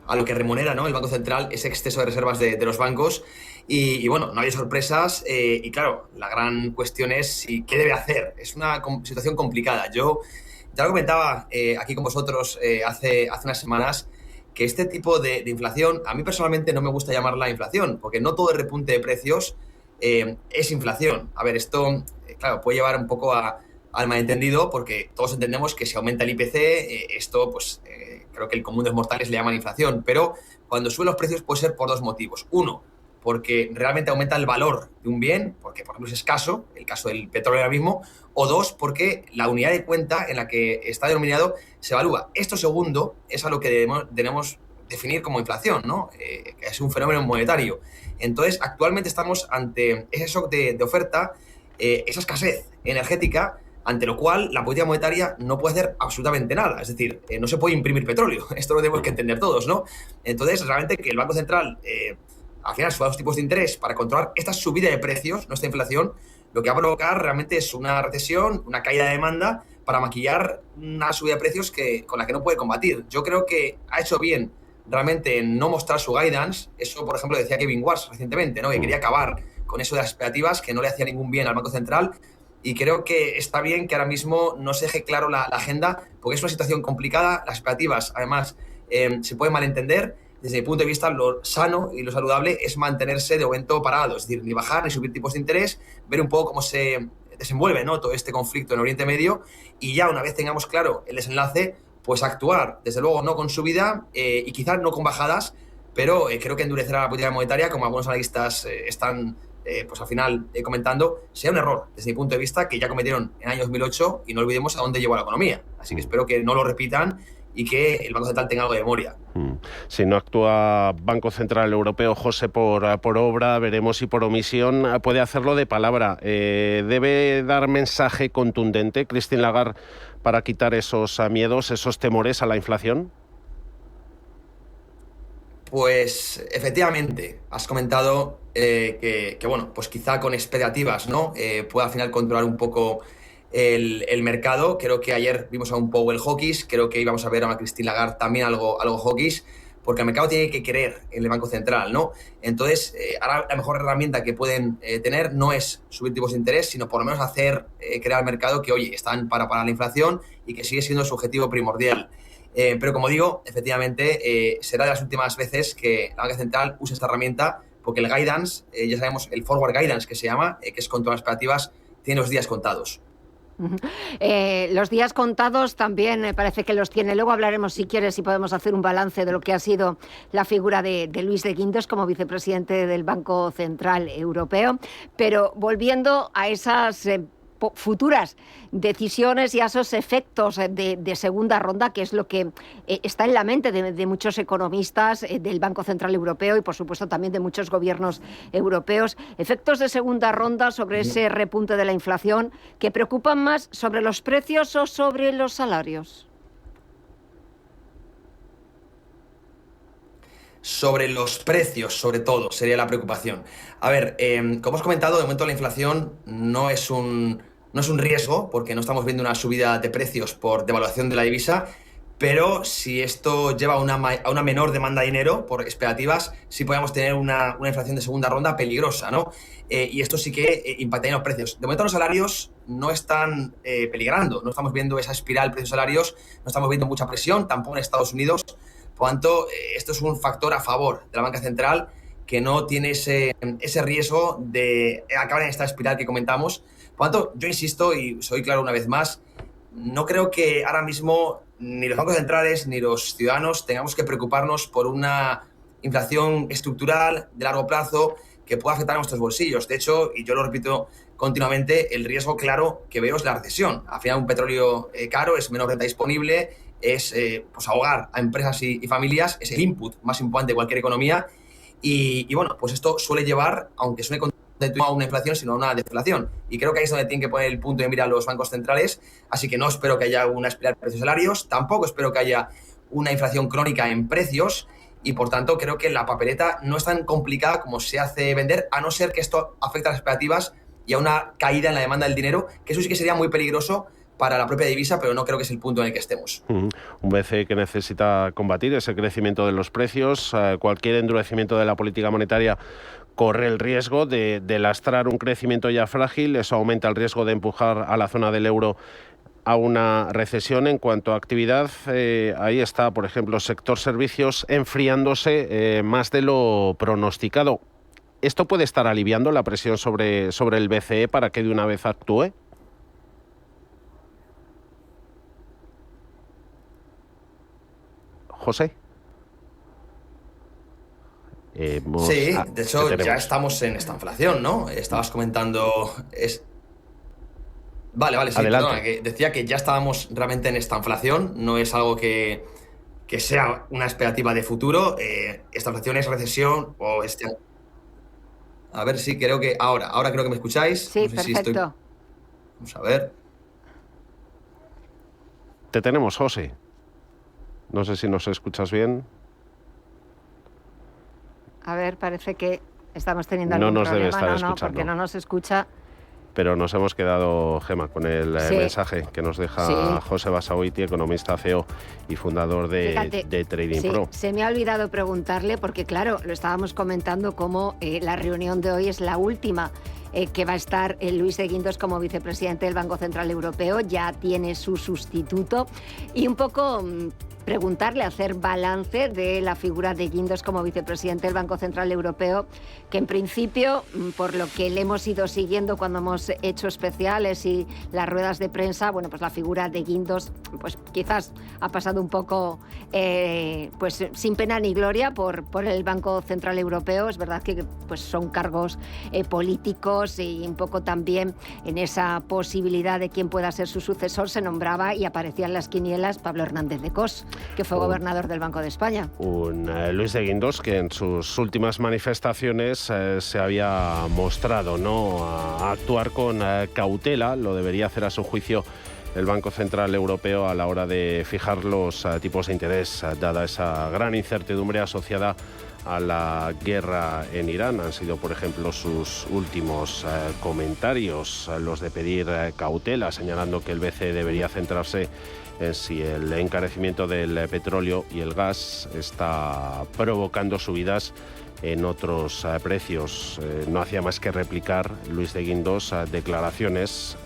a lo que remunera, ¿no?, el Banco Central, ese exceso de reservas de los bancos. Y bueno, no hay sorpresas y claro, la gran cuestión es qué debe hacer. Es una situación complicada. Yo ya lo comentaba aquí con vosotros hace unas semanas, que este tipo de inflación, a mí personalmente no me gusta llamarla inflación, porque no todo el repunte de precios es inflación. A ver, esto, claro, puede llevar un poco al malentendido, porque todos entendemos que si aumenta el IPC, esto, pues, creo que el común de los mortales le llaman inflación, pero cuando suben los precios puede ser por dos motivos. Uno, porque realmente aumenta el valor de un bien, porque por ejemplo es escaso, el caso del petróleo ahora mismo, o dos, porque la unidad de cuenta en la que está denominado se evalúa. Esto segundo es a lo que debemos definir como inflación, ¿no? Es un fenómeno monetario. Entonces, actualmente estamos ante ese shock de oferta, esa escasez energética, ante lo cual la política monetaria no puede hacer absolutamente nada. Es decir, no se puede imprimir petróleo. Esto lo tenemos que entender todos, ¿no? Entonces, realmente que el Banco Central al final suba los tipos de interés para controlar esta subida de precios, no esta inflación, lo que va a provocar realmente es una recesión, una caída de demanda para maquillar una subida de precios con la que no puede combatir. Yo creo que ha hecho bien realmente en no mostrar su guidance. Eso, por ejemplo, decía Kevin Warsh recientemente, ¿no? Que quería acabar con eso de las expectativas, que no le hacía ningún bien al Banco Central. Y creo que está bien que ahora mismo no se deje claro la agenda, porque es una situación complicada. Las expectativas, además, se pueden malentender. Desde mi punto de vista, lo sano y lo saludable es mantenerse de momento parado, es decir, ni bajar ni subir tipos de interés, ver un poco cómo se desenvuelve, ¿no?, todo este conflicto en Oriente Medio, y ya una vez tengamos claro el desenlace, pues actuar, desde luego no con subida y quizás no con bajadas, pero creo que endurecer a la política monetaria, como algunos analistas están pues al final comentando, sea un error desde mi punto de vista que ya cometieron en el año 2008 y no olvidemos a dónde llevó la economía. Así que espero que no lo repitan y que el Banco Central tenga algo de memoria. Si no actúa Banco Central Europeo, José, por obra, veremos si por omisión puede hacerlo de palabra. ¿Debe dar mensaje contundente Christine Lagarde para quitar esos miedos, esos temores a la inflación? Pues efectivamente, has comentado que bueno, pues quizá con expectativas, ¿no? Pueda al final controlar un poco el mercado. Creo que ayer vimos a un Powell hawkish, creo que íbamos a ver a una Christine Lagarde también algo hawkish, porque el mercado tiene que creer en el Banco Central, ¿no? Entonces, ahora la mejor herramienta que pueden tener no es subir tipos de interés, sino por lo menos hacer creer al mercado que, oye, están para parar la inflación y que sigue siendo su objetivo primordial. Pero como digo, efectivamente, será de las últimas veces que la Banca Central use esta herramienta, porque el guidance, ya sabemos, el forward guidance que se llama, que es con todas las expectativas, tiene los días contados. Los días contados también me parece que los tiene. Luego hablaremos, si quieres, si podemos hacer un balance de lo que ha sido la figura de Luis de Guindos como vicepresidente del Banco Central Europeo. Pero volviendo a esas futuras decisiones y a esos efectos de segunda ronda, que es lo que está en la mente de muchos economistas del Banco Central Europeo y, por supuesto, también de muchos gobiernos europeos. Efectos de segunda ronda sobre ese repunte de la inflación que preocupan más sobre los precios o sobre los salarios. Sobre los precios, sobre todo, sería la preocupación. A ver, como os comentado, de momento la inflación no es un riesgo, porque no estamos viendo una subida de precios por devaluación de la divisa, pero si esto lleva a una menor demanda de dinero por expectativas, sí podemos tener una inflación de segunda ronda peligrosa, ¿no? Y esto sí que impactaría en los precios. De momento los salarios no están peligrando, no estamos viendo esa espiral precios-salarios, no estamos viendo mucha presión, tampoco en Estados Unidos. Por lo tanto, esto es un factor a favor de la banca central, que no tiene ese riesgo de acabar en esta espiral que comentamos. Por lo tanto, yo insisto, y soy claro una vez más, no creo que ahora mismo ni los bancos centrales ni los ciudadanos tengamos que preocuparnos por una inflación estructural de largo plazo que pueda afectar a nuestros bolsillos. De hecho, y yo lo repito continuamente, el riesgo claro que veo es la recesión. Al final, un petróleo caro es menos renta disponible, es pues ahogar a empresas y familias, es el input más importante de cualquier economía. Y bueno, pues esto suele llevar, aunque suene no a una inflación, sino a una deflación. Y creo que ahí es donde tienen que poner el punto de mira los bancos centrales. Así que no espero que haya una espiral de precios salarios, tampoco espero que haya una inflación crónica en precios, y por tanto creo que la papeleta no es tan complicada como se hace vender, a no ser que esto afecte a las expectativas y a una caída en la demanda del dinero, que eso sí que sería muy peligroso para la propia divisa, pero no creo que es el punto en el que estemos. Un BCE que necesita combatir ese crecimiento de los precios. Cualquier endurecimiento de la política monetaria corre el riesgo de lastrar un crecimiento ya frágil. Eso aumenta el riesgo de empujar a la zona del euro a una recesión. En cuanto a actividad, ahí está, por ejemplo, sector servicios enfriándose más de lo pronosticado. ¿Esto puede estar aliviando la presión sobre el BCE para que de una vez actúe? José. Sí, de hecho ya estamos en esta inflación, ¿no? Estabas comentando... Vale, sí, perdona, que decía que ya estábamos realmente en esta inflación, no es algo que que sea una expectativa de futuro. Esta inflación es recesión o A ver si creo que ahora creo que me escucháis. Sí, no sé perfecto. Vamos a ver. Te tenemos, José. No sé si nos escuchas bien. A ver, parece que estamos teniendo algún problema. No nos debe estar escuchando. Porque no nos escucha. Pero nos hemos quedado, Gema, con el mensaje que nos deja José Basagoiti, economista CEO y fundador de Trading Pro. Se me ha olvidado preguntarle, porque claro, lo estábamos comentando como la reunión de hoy es la última que va a estar Luis de Guindos como vicepresidente del Banco Central Europeo, ya tiene su sustituto, y un poco preguntarle, hacer balance de la figura de Guindos como vicepresidente del Banco Central Europeo, que en principio, por lo que le hemos ido siguiendo cuando hemos hecho especiales y las ruedas de prensa, bueno, pues la figura de Guindos, pues quizás ha pasado un poco pues sin pena ni gloria por el Banco Central Europeo. Es verdad que pues son cargos políticos, y un poco también en esa posibilidad de quién pueda ser su sucesor se nombraba y aparecía en las quinielas Pablo Hernández de Cos, que fue gobernador del Banco de España. Un Luis de Guindos que en sus últimas manifestaciones se había mostrado a actuar con cautela. Lo debería hacer a su juicio el Banco Central Europeo a la hora de fijar los tipos de interés, dada esa gran incertidumbre asociada a la guerra en Irán. Han sido, por ejemplo, sus últimos comentarios los de pedir cautela, señalando que el BCE debería centrarse en si el encarecimiento del petróleo y el gas está provocando subidas en otros precios. No hacía más que replicar Luis de Guindos declaraciones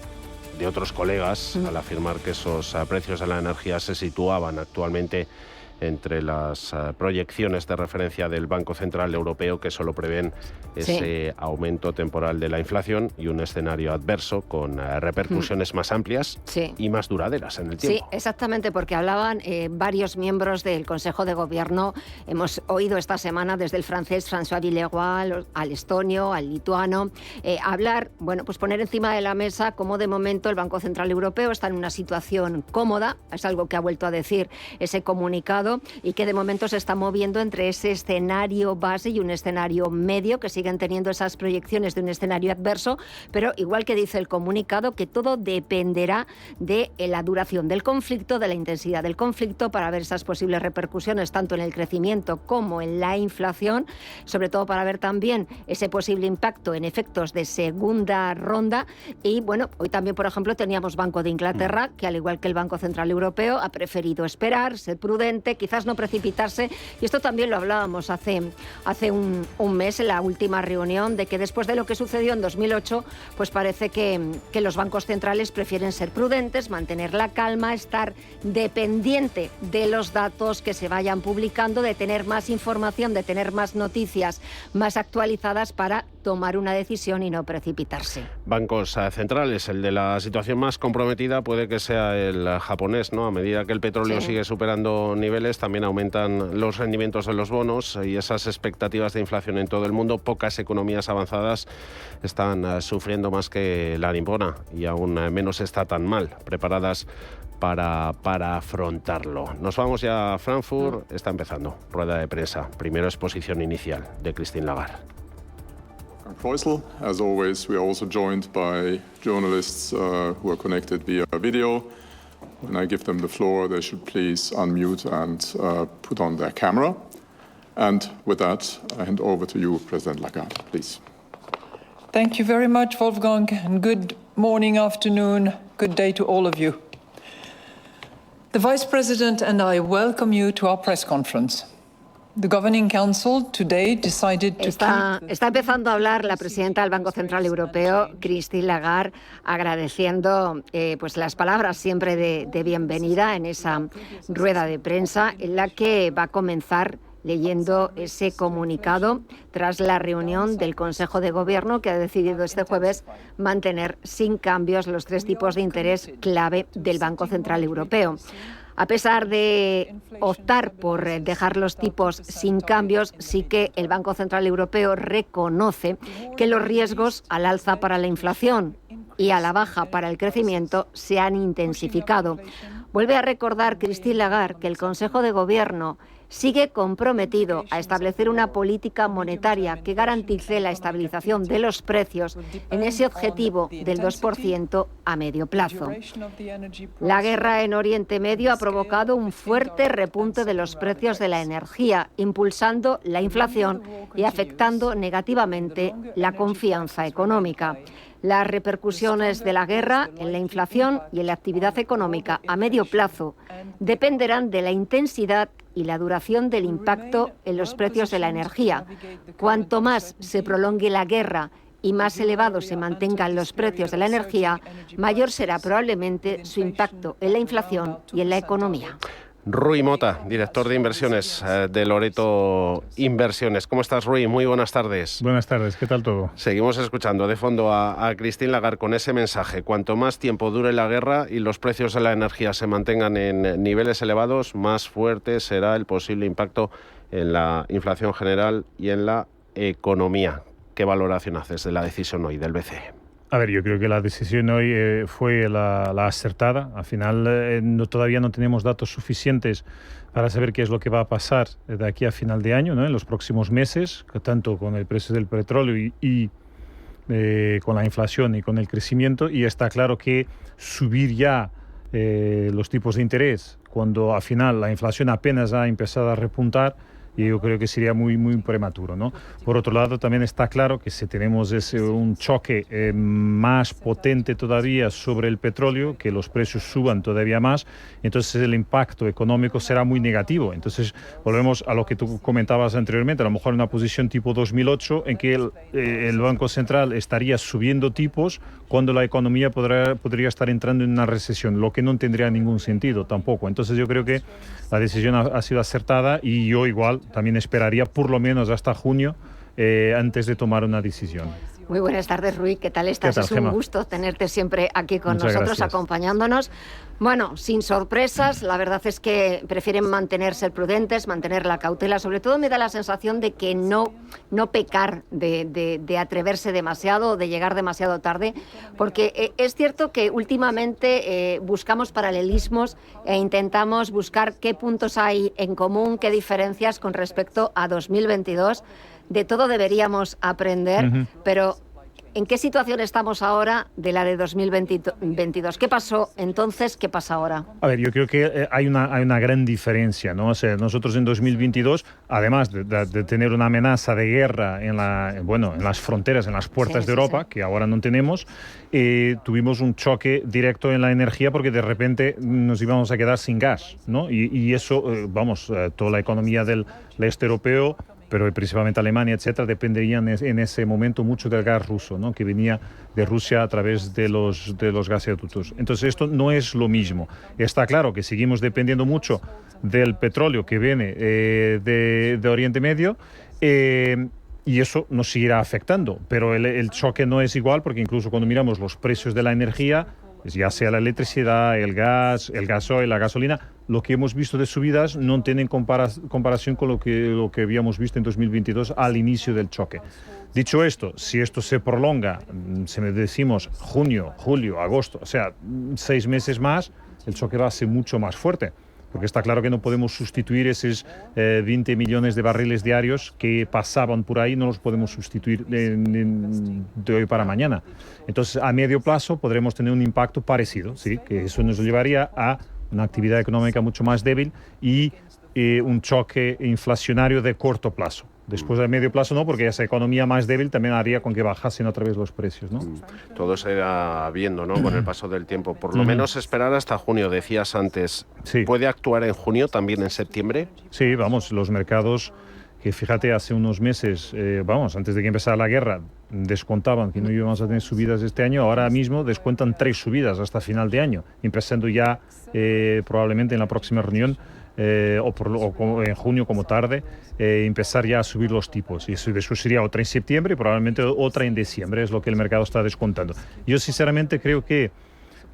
de otros colegas al afirmar que esos precios de la energía se situaban actualmente entre las proyecciones de referencia del Banco Central Europeo, que solo prevén ese aumento temporal de la inflación y un escenario adverso con repercusiones más amplias y más duraderas en el tiempo. Sí, exactamente, porque hablaban varios miembros del Consejo de Gobierno. Hemos oído esta semana desde el francés François Villeroy al estonio, al lituano, hablar, bueno, pues poner encima de la mesa cómo de momento el Banco Central Europeo está en una situación cómoda. Es algo que ha vuelto a decir ese comunicado, y que de momento se está moviendo entre ese escenario base y un escenario medio, que siguen teniendo esas proyecciones de un escenario adverso, pero igual que dice el comunicado, que todo dependerá de la duración del conflicto, de la intensidad del conflicto, para ver esas posibles repercusiones tanto en el crecimiento como en la inflación, sobre todo para ver también ese posible impacto en efectos de segunda ronda. Y bueno, hoy también, por ejemplo, teníamos Banco de Inglaterra, que al igual que el Banco Central Europeo ha preferido esperar, ser prudente, quizás no precipitarse, y esto también lo hablábamos hace un mes en la última reunión, de que después de lo que sucedió en 2008, pues parece que los bancos centrales prefieren ser prudentes, mantener la calma, estar dependiente de los datos que se vayan publicando, de tener más información, de tener más noticias más actualizadas para tomar una decisión y no precipitarse. Bancos centrales, el de la situación más comprometida puede que sea el japonés, ¿no? A medida que el petróleo sigue superando niveles, también aumentan los rendimientos de los bonos y esas expectativas de inflación en todo el mundo. Pocas economías avanzadas están sufriendo más que la nipona, y aún menos está tan mal preparadas para afrontarlo. Nos vamos ya a Frankfurt. Está empezando rueda de prensa. Primero exposición inicial de Christine Lagarde. Feusel. As always, we are also joined by journalists who are connected via video. When I give them the floor, they should please unmute and put on their camera. And with that, I hand over to you, President Lagarde, please. Thank you very much, Wolfgang, and good morning, afternoon, good day to all of you. The Vice President and I welcome you to our press conference. The Governing Council today decided to Está empezando a hablar la presidenta del Banco Central Europeo, Christine Lagarde, agradeciendo pues las palabras siempre de bienvenida en esa rueda de prensa, en la que va a comenzar leyendo ese comunicado tras la reunión del Consejo de Gobierno, que ha decidido este jueves mantener sin cambios los 3 tipos de interés clave del Banco Central Europeo. A pesar de optar por dejar los tipos sin cambios, sí que el Banco Central Europeo reconoce que los riesgos al alza para la inflación y a la baja para el crecimiento se han intensificado. Vuelve a recordar Christine Lagarde que el Consejo de Gobierno sigue comprometido a establecer una política monetaria que garantice la estabilización de los precios en ese objetivo del 2% a medio plazo. La guerra en Oriente Medio ha provocado un fuerte repunte de los precios de la energía, impulsando la inflación y afectando negativamente la confianza económica. Las repercusiones de la guerra en la inflación y en la actividad económica a medio plazo dependerán de la intensidad y la duración del impacto en los precios de la energía. Cuanto más se prolongue la guerra y más elevados se mantengan los precios de la energía, mayor será probablemente su impacto en la inflación y en la economía. Rui Mota, director de inversiones de Loreto Inversiones. ¿Cómo estás, Rui? Muy buenas tardes. Buenas tardes, ¿qué tal todo? Seguimos escuchando de fondo a Christine Lagarde con ese mensaje. Cuanto más tiempo dure la guerra y los precios de la energía se mantengan en niveles elevados, más fuerte será el posible impacto en la inflación general y en la economía. ¿Qué valoración haces de la decisión hoy del BCE? A ver, yo creo que la decisión hoy fue la acertada. Al final todavía no tenemos datos suficientes para saber qué es lo que va a pasar de aquí a final de año, ¿no? En los próximos meses, tanto con el precio del petróleo y con la inflación y con el crecimiento. Y está claro que subir ya los tipos de interés cuando al final la inflación apenas ha empezado a repuntar, y yo creo que sería muy prematuro, ¿no? Por otro lado, también está claro que si tenemos un choque más potente todavía sobre el petróleo, que los precios suban todavía más, entonces el impacto económico será muy negativo. Entonces volvemos a lo que tú comentabas anteriormente, a lo mejor una posición tipo 2008 en que el Banco Central estaría subiendo tipos cuando la economía podría estar entrando en una recesión, lo que no tendría ningún sentido tampoco. Entonces yo creo que la decisión ha sido acertada y yo igual también esperaría por lo menos hasta junio antes de tomar una decisión. Muy buenas tardes, Rui. ¿Qué tal estás? ¿Qué tal, es un Gemma? gusto tenerte siempre aquí con Muchas nosotros, gracias. acompañándonos. Bueno, sin sorpresas, la verdad es que prefieren mantenerse prudentes, mantener la cautela. Sobre todo me da la sensación de que no pecar de atreverse demasiado o de llegar demasiado tarde, porque es cierto que últimamente buscamos paralelismos e intentamos buscar qué puntos hay en común, qué diferencias con respecto a 2022. De todo deberíamos aprender, pero ¿en qué situación estamos ahora de la de 2022? ¿Qué pasó entonces? ¿Qué pasa ahora? A ver, yo creo que hay una gran diferencia, ¿no? O sea, nosotros en 2022, además de tener una amenaza de guerra en las fronteras, en las puertas de Europa, que ahora no tenemos, tuvimos un choque directo en la energía porque de repente nos íbamos a quedar sin gas, ¿no? Y eso, toda la economía del este europeo, pero principalmente Alemania, etcétera, dependerían en ese momento mucho del gas ruso, ¿no? Que venía de Rusia a través de los gasoductos. Entonces esto no es lo mismo. Está claro que seguimos dependiendo mucho del petróleo que viene de Oriente Medio, y eso nos seguirá afectando, pero el choque no es igual porque incluso cuando miramos los precios de la energía, ya sea la electricidad, el gas, el gasoil, la gasolina, lo que hemos visto de subidas no tienen comparación con lo que habíamos visto en 2022 al inicio del choque. Dicho esto, si esto se prolonga, si decimos junio, julio, agosto, o sea, 6 meses más, el choque va a ser mucho más fuerte. Porque está claro que no podemos sustituir esos 20 millones de barriles diarios que pasaban por ahí, no los podemos sustituir de hoy para mañana. Entonces, a medio plazo podremos tener un impacto parecido, ¿sí? Que eso nos llevaría a una actividad económica mucho más débil y un choque inflacionario de corto plazo. Después de medio plazo no, porque esa economía más débil también haría con que bajasen otra vez los precios, ¿no? Todo se irá viendo, ¿no? Con el paso del tiempo. Por lo menos esperar hasta junio, decías antes. Sí. ¿Puede actuar en junio, también en septiembre? Sí, los mercados que fíjate hace unos meses, antes de que empezara la guerra, descontaban que no íbamos a tener subidas este año, ahora mismo descuentan 3 subidas hasta final de año, empezando ya probablemente en la próxima reunión o en junio como tarde, empezar ya a subir los tipos. Y eso sería otra en septiembre y probablemente otra en diciembre, es lo que el mercado está descontando. Yo sinceramente creo que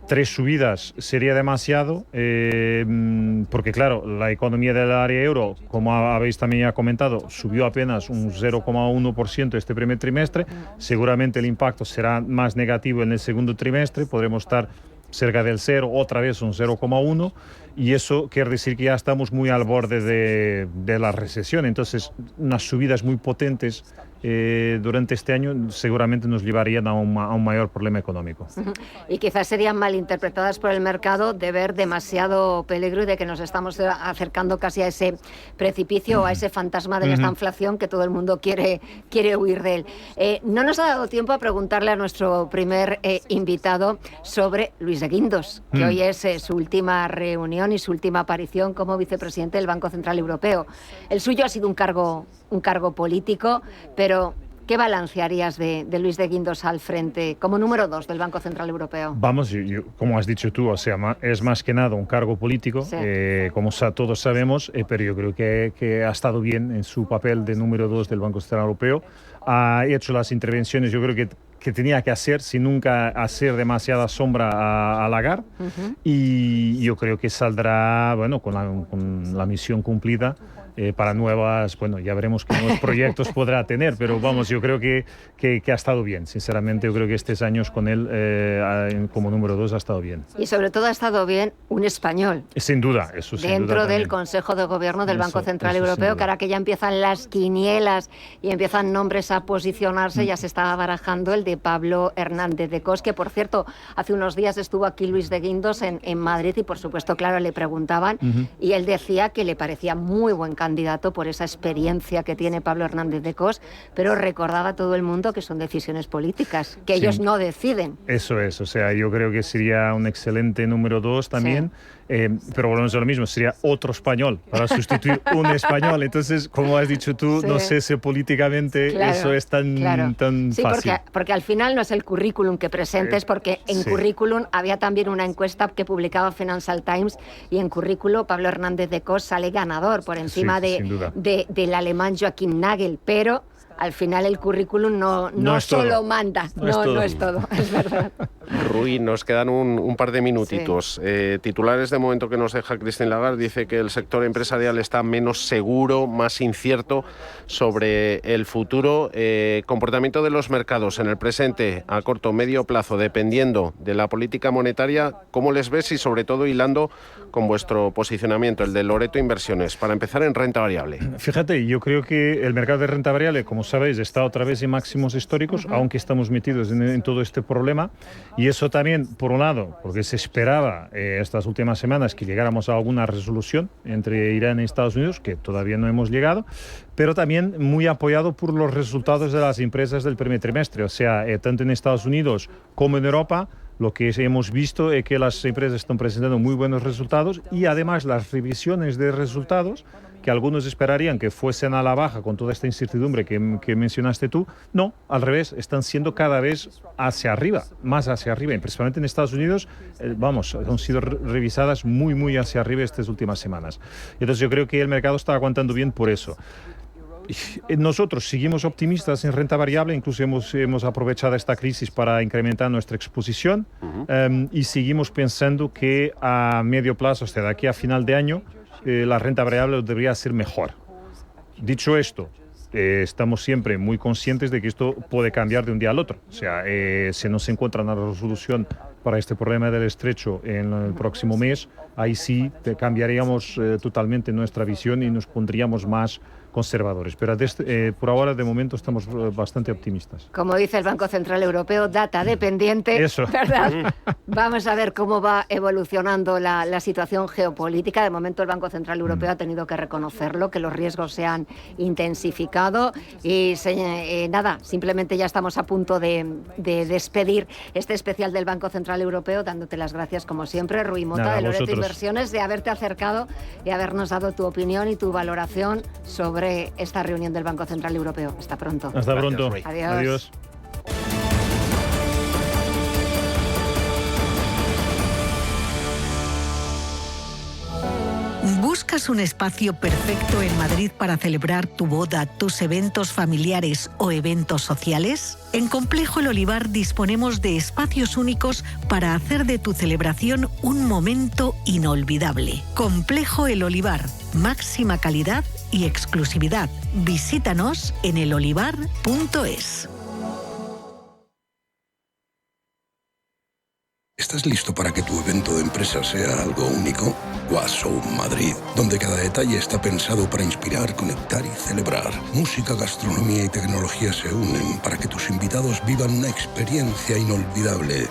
3 subidas sería demasiado, porque claro, la economía del área euro, como habéis también ya comentado, subió apenas un 0,1% este primer trimestre. Seguramente el impacto será más negativo en el segundo trimestre, podremos estar cerca del 0, otra vez un 0,1, y eso quiere decir que ya estamos muy al borde de la recesión. Entonces, unas subidas muy potentes durante este año seguramente nos llevarían a un mayor problema económico. Y quizás serían malinterpretadas por el mercado de ver demasiado peligro y de que nos estamos acercando casi a ese precipicio o a ese fantasma de esta inflación que todo el mundo quiere huir de él. No nos ha dado tiempo a preguntarle a nuestro primer invitado sobre Luis de Guindos, que hoy es su última reunión y su última aparición como vicepresidente del Banco Central Europeo. El suyo ha sido un cargo político, pero ¿qué balance harías de Luis de Guindos al frente como número 2 del Banco Central Europeo? Vamos, como has dicho tú, o sea, es más que nada un cargo político, sí. Como todos sabemos, pero yo creo que ha estado bien en su papel de número 2 del Banco Central Europeo. Ha hecho las intervenciones, yo creo que tenía que hacer, sin nunca hacer demasiada sombra a Lagarde, y yo creo que saldrá, bueno, con la misión cumplida. Para nuevas, bueno, ya veremos qué nuevos proyectos podrá tener, pero vamos, yo creo que ha estado bien, sinceramente. Yo creo que estos años con él como número 2 ha estado bien. Y sobre todo ha estado bien un español. Sin duda, eso sin dentro duda del Consejo de Gobierno del Banco Central Europeo, que ahora que ya empiezan las quinielas y empiezan nombres a posicionarse, ya se estaba barajando el de Pablo Hernández de Cos, que por cierto, hace unos días estuvo aquí Luis de Guindos en Madrid y por supuesto, claro, le preguntaban y él decía que le parecía muy buen candidato por esa experiencia que tiene Pablo Hernández de Cos, pero recordaba a todo el mundo que son decisiones políticas, que ellos no deciden. Eso es, o sea, yo creo que sería un excelente número 2 también, pero volvemos a lo mismo, sería otro español para sustituir un español. Entonces, como has dicho tú, no sé si políticamente eso es tan fácil. Porque al final no es el currículum que presentes, porque en currículum había también una encuesta que publicaba Financial Times y en currículum Pablo Hernández de Cos sale ganador por encima del alemán Joachim Nagel, pero al final el currículum no solo todo. Manda, no es todo, es verdad. Rui, nos quedan un par de minutitos. Titulares de momento que nos deja Christine Lagarde, dice que el sector empresarial está menos seguro, más incierto sobre el futuro. Comportamiento de los mercados en el presente, a corto o medio plazo, dependiendo de la política monetaria, ¿cómo les ves? Y sobre todo hilando con vuestro posicionamiento, el de Loreto Inversiones, para empezar en renta variable. Fíjate, yo creo que el mercado de renta variable, como sabéis, está otra vez en máximos históricos, aunque estamos metidos en todo este problema. Y eso también, por un lado, porque se esperaba estas últimas semanas que llegáramos a alguna resolución entre Irán y Estados Unidos, que todavía no hemos llegado, pero también muy apoyado por los resultados de las empresas del primer trimestre. O sea, tanto en Estados Unidos como en Europa, lo que hemos visto es que las empresas están presentando muy buenos resultados y además las revisiones de resultados, que algunos esperarían que fuesen a la baja con toda esta incertidumbre que mencionaste tú, no, al revés, están siendo cada vez hacia arriba, más hacia arriba. Y principalmente en Estados Unidos, han sido revisadas muy hacia arriba estas últimas semanas. Entonces yo creo que el mercado está aguantando bien por eso. Nosotros seguimos optimistas en renta variable, incluso hemos aprovechado esta crisis para incrementar nuestra exposición y seguimos pensando que a medio plazo, hasta de aquí a final de año, la renta variable debería ser mejor. Dicho esto, estamos siempre muy conscientes de que esto puede cambiar de un día al otro. O sea, si no se encuentra una resolución para este problema del estrecho en el próximo mes, ahí sí cambiaríamos totalmente nuestra visión y nos pondríamos más conservadores. Pero por ahora, de momento, estamos bastante optimistas. Como dice el Banco Central Europeo, data dependiente, eso, ¿verdad? Vamos a ver cómo va evolucionando la situación geopolítica. De momento, el Banco Central Europeo ha tenido que reconocerlo, que los riesgos se han intensificado y nada, simplemente ya estamos a punto de despedir este especial del Banco Central Europeo, dándote las gracias, como siempre, Rui Mota, de Loreto Inversiones, de haberte acercado y habernos dado tu opinión y tu valoración sobre esta reunión del Banco Central Europeo. Hasta pronto. Hasta pronto. Adiós. ¿Buscas un espacio perfecto en Madrid para celebrar tu boda, tus eventos familiares o eventos sociales? En Complejo El Olivar disponemos de espacios únicos para hacer de tu celebración un momento inolvidable. Complejo El Olivar, máxima calidad y exclusividad. Visítanos en elolivar.es. ¿Estás listo para que tu evento de empresa sea algo único? Washow Madrid, donde cada detalle está pensado para inspirar, conectar y celebrar. Música, gastronomía y tecnología se unen para que tus invitados vivan una experiencia inolvidable.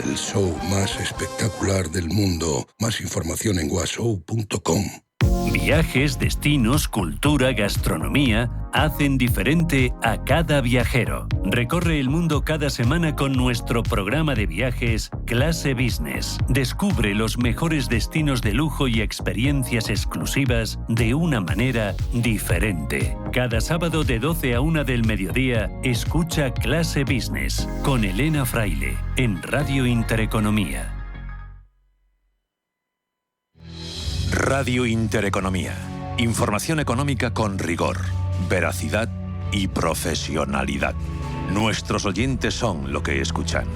El show más espectacular del mundo. Más información en washow.com. Viajes, destinos, cultura, gastronomía hacen diferente a cada viajero. Recorre el mundo cada semana con nuestro programa de viajes Clase Business. Descubre los mejores destinos de lujo y experiencias exclusivas de una manera diferente. Cada sábado de 12 a 1 del mediodía, escucha Clase Business con Elena Fraile en Radio Intereconomía. Radio Intereconomía. Información económica con rigor, veracidad y profesionalidad. Nuestros oyentes son lo que escuchan.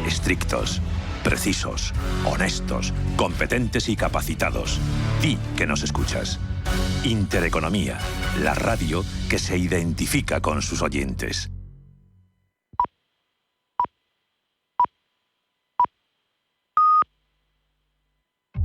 Estrictos, precisos, honestos, competentes y capacitados. Di que nos escuchas. Intereconomía, la radio que se identifica con sus oyentes.